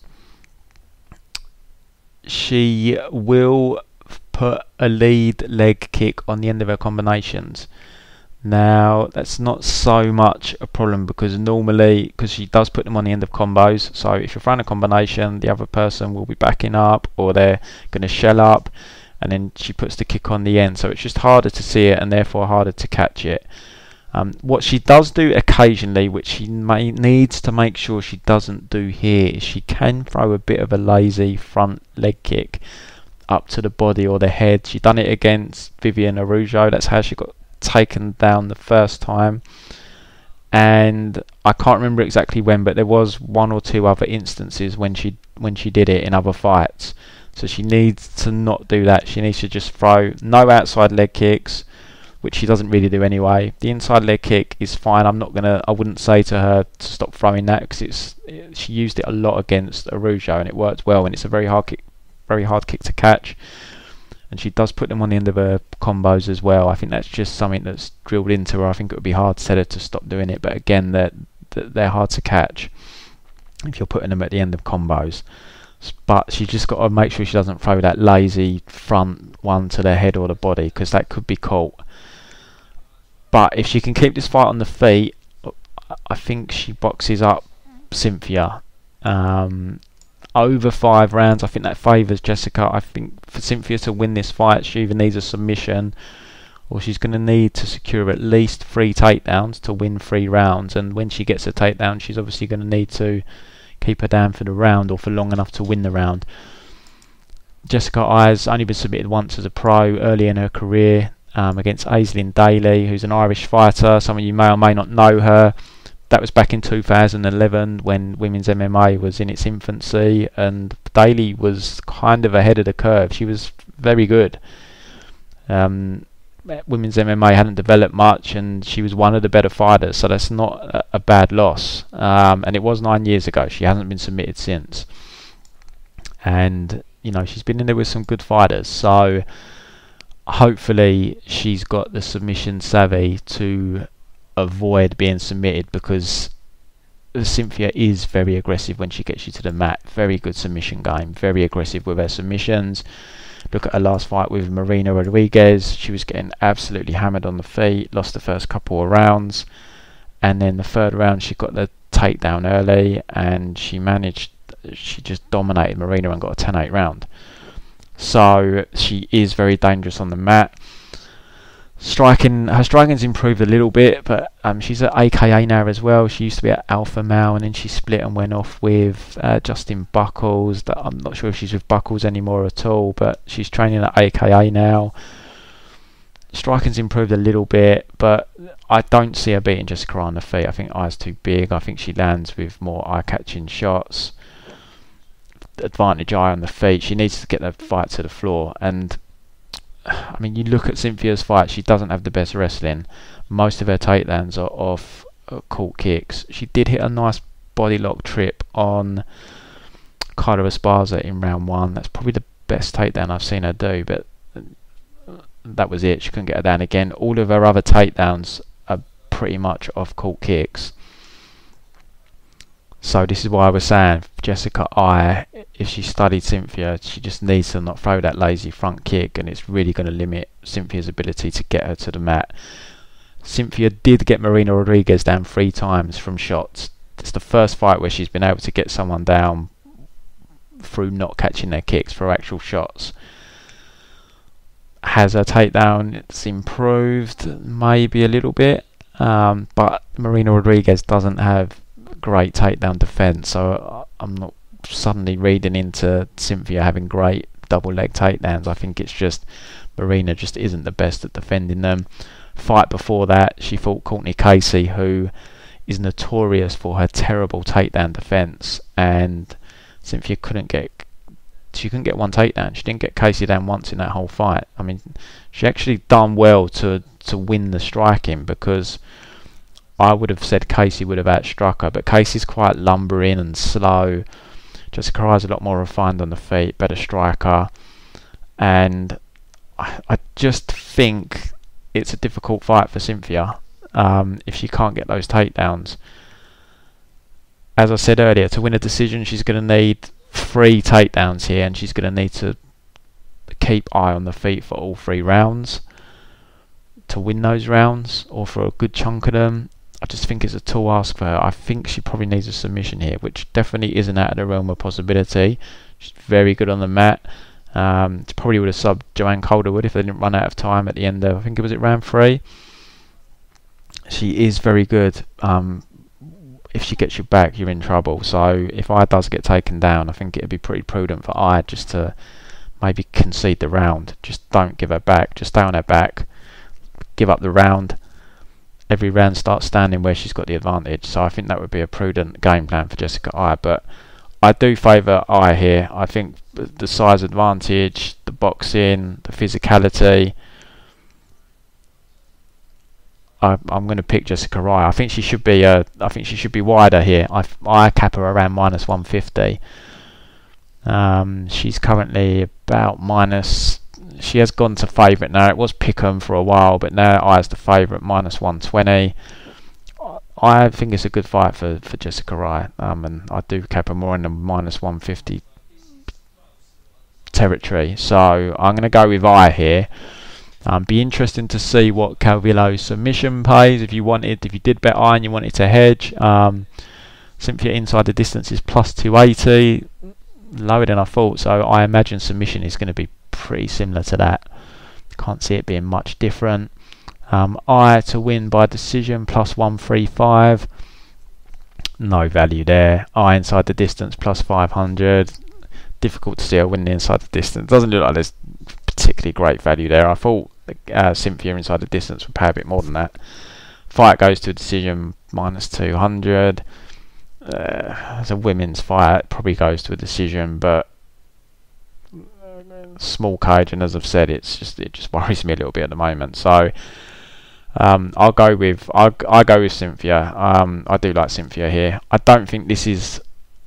She will put a lead leg kick on the end of her combinations. Now, that's not so much a problem because she does put them on the end of combos. So if you're throwing a combination, the other person will be backing up, or they're going to shell up, and then she puts the kick on the end. So it's just harder to see it and therefore harder to catch it. What she does do occasionally, which she needs to make sure she doesn't do here, is she can throw a bit of a lazy front leg kick up to the body or the head. She done it against Vivian Araujo. That's how she got taken down the first time. And I can't remember exactly when, but there was one or two other instances when she did it in other fights. So she needs to not do that. She needs to just throw no outside leg kicks, which she doesn't really do anyway. The inside leg kick is fine. I wouldn't say to her to stop throwing that because she used it a lot against Araujo and it worked well, and it's a very hard kick to catch. And she does put them on the end of her combos as well. I think that's just something that's drilled into her. I think it would be hard to tell her to stop doing it, but again, they're hard to catch if you're putting them at the end of combos. But she's just got to make sure she doesn't throw that lazy front one to the head or the body, because that could be caught. But if she can keep this fight on the feet, I think she boxes up Cynthia. Over 5 rounds, I think that favours Jessica. I think for Cynthia to win this fight, she either needs a submission, or she's going to need to secure at least 3 takedowns to win 3 rounds. And when she gets a takedown, she's obviously going to need to keep her down for the round, or for long enough to win the round. Jessica I's only been submitted once as a pro early in her career, against Aislinn Daly, who's an Irish fighter. Some of you may or may not know her. That was back in 2011 when women's MMA was in its infancy, and Daly was kind of ahead of the curve. She was very good. Women's MMA hadn't developed much, and she was one of the better fighters, so that's not a bad loss. And it was 9 years ago. She hasn't been submitted since. And, she's been in there with some good fighters, so hopefully she's got the submission savvy to avoid being submitted, because Cynthia is very aggressive when she gets you to the mat. Very good submission game, very aggressive with her submissions. Look at her last fight with Marina Rodriguez. She was getting absolutely hammered on the feet, lost the first couple of rounds, and then the third round she got the takedown early, and she just dominated Marina and got a 10-8 round. So she is very dangerous on the mat. Her striking's improved a little bit, but she's at AKA now as well. She used to be at Alpha Male, and then she split and went off with Justin Buckles. I'm not sure if she's with Buckles anymore at all, but she's training at AKA now. Striking's improved a little bit, but I don't see her beating Jessica on the feet. I think I's too big. I think she lands with more eye-catching shots. Advantage eye on the feet. She needs to get the fight to the floor, and I mean, you look at Cynthia's fight, she doesn't have the best wrestling. Most of her takedowns are off caught kicks. She did hit a nice body lock trip on Carla Esparza in round 1. That's probably the best takedown I've seen her do, but that was it. She couldn't get her down again. All of her other takedowns are pretty much off caught kicks. So this is why I was saying Jessica I, if she studied Cynthia, she just needs to not throw that lazy front kick, and it's really going to limit Cynthia's ability to get her to the mat. Cynthia did get Marina Rodriguez down 3 times from shots. It's the first fight where she's been able to get someone down through not catching their kicks, through actual shots. Has her takedown, it's improved maybe a little bit, but Marina Rodriguez doesn't have great takedown defense, so I'm not suddenly reading into Cynthia having great double leg takedowns. I think it's just Marina just isn't the best at defending them. Fight before that, she fought Courtney Casey, who is notorious for her terrible takedown defense, and Cynthia couldn't get one takedown. She didn't get Casey down once in that whole fight. I mean, she actually done well to win the striking, because I would have said Casey would have outstruck her, but Casey's quite lumbering and slow. Jessica Ai's a lot more refined on the feet, better striker, and I just think it's a difficult fight for Cynthia if she can't get those takedowns. As I said earlier, to win a decision, she's going to need 3 takedowns here, and she's going to need to keep eye on the feet for all 3 rounds to win those rounds, or for a good chunk of them. I just think it's a tall ask for her. I think she probably needs a submission here, which definitely isn't out of the realm of possibility. She's very good on the mat. She probably would have subbed Joanne Calderwood if they didn't run out of time at the end of, I think it was at round 3. She is very good. If she gets you back, you're in trouble. So if I does get taken down, I think it'd be pretty prudent for I just to maybe concede the round. Just don't give her back. Just stay on her back. Give up the round. Every round starts standing where she's got the advantage. So I think that would be a prudent game plan for Jessica I. But I do favour I here. I think the size advantage, the boxing, the physicality. I'm going to pick Jessica I. I think she should be. I think she should be wider here. I cap her around -150. She's currently about minus. She has gone to favourite now. It was Pick'em for a while, but now I is the favourite, -120. I think it's a good fight for Jessica I, and I do cap her more in the -150 territory. So I'm going to go with I here. Be interesting to see what Calvillo's submission pays. If you did bet I and you wanted to hedge, Cynthia inside the distance is +280, lower than I thought. So I imagine submission is going to be pretty similar to that. Can't see it being much different. I to win by decision +135. No value there. I inside the distance +500. Difficult to see her winning inside the distance. Doesn't look like there's particularly great value there. I thought Cynthia inside the distance would pay a bit more than that. Fight goes to a decision -200. As a women's fight, it probably goes to a decision, but small cage, and as I've said, it just worries me a little bit at the moment. So I'll go with Cynthia. I do like Cynthia here. I don't think this is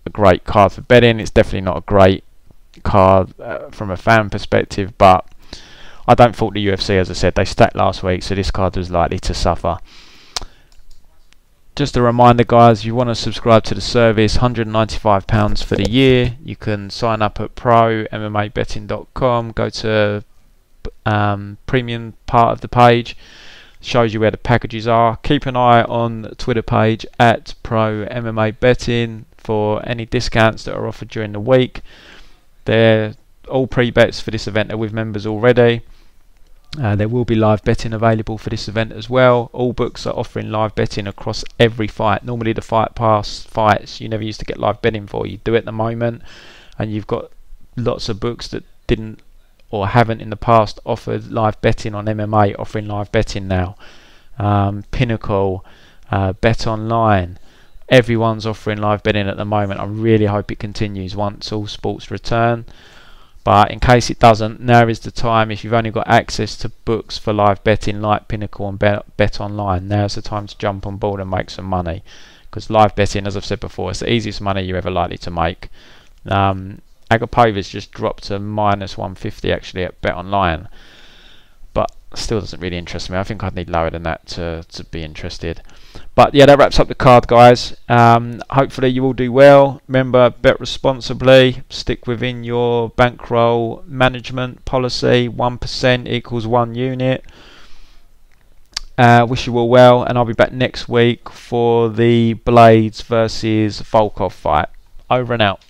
a great card for betting. It's definitely not a great card from a fan perspective, but I don't fault the UFC. As I said, they stacked last week, so this card was likely to suffer. Just a reminder, guys, if you want to subscribe to the service, £195 for the year. You can sign up at ProMMABetting.com. Go to premium part of the page. Shows you where the packages are. Keep an eye on the Twitter page at ProMMA Betting for any discounts that are offered during the week. They're all pre-bets for this event are with members already. There will be live betting available for this event as well. All books are offering live betting across every fight. Normally the Fight Pass fights you never used to get live betting for. You do it at the moment, and you've got lots of books that didn't or haven't in the past offered live betting on MMA, offering live betting now. Pinnacle, Bet Online, everyone's offering live betting at the moment. I really hope it continues once all sports return. But in case it doesn't, now is the time. If you've only got access to books for live betting like Pinnacle and Bet Online, now's the time to jump on board and make some money. Because live betting, as I've said before, it's the easiest money you're ever likely to make. Agapova's just dropped to -150 actually at Bet Online. But still doesn't really interest me. I think I'd need lower than that to be interested. But yeah, that wraps up the card, guys. Hopefully you all do well. Remember, bet responsibly. Stick within your bankroll management policy. 1% equals 1 unit. Wish you all well, and I'll be back next week for the Blades versus Volkov fight. Over and out.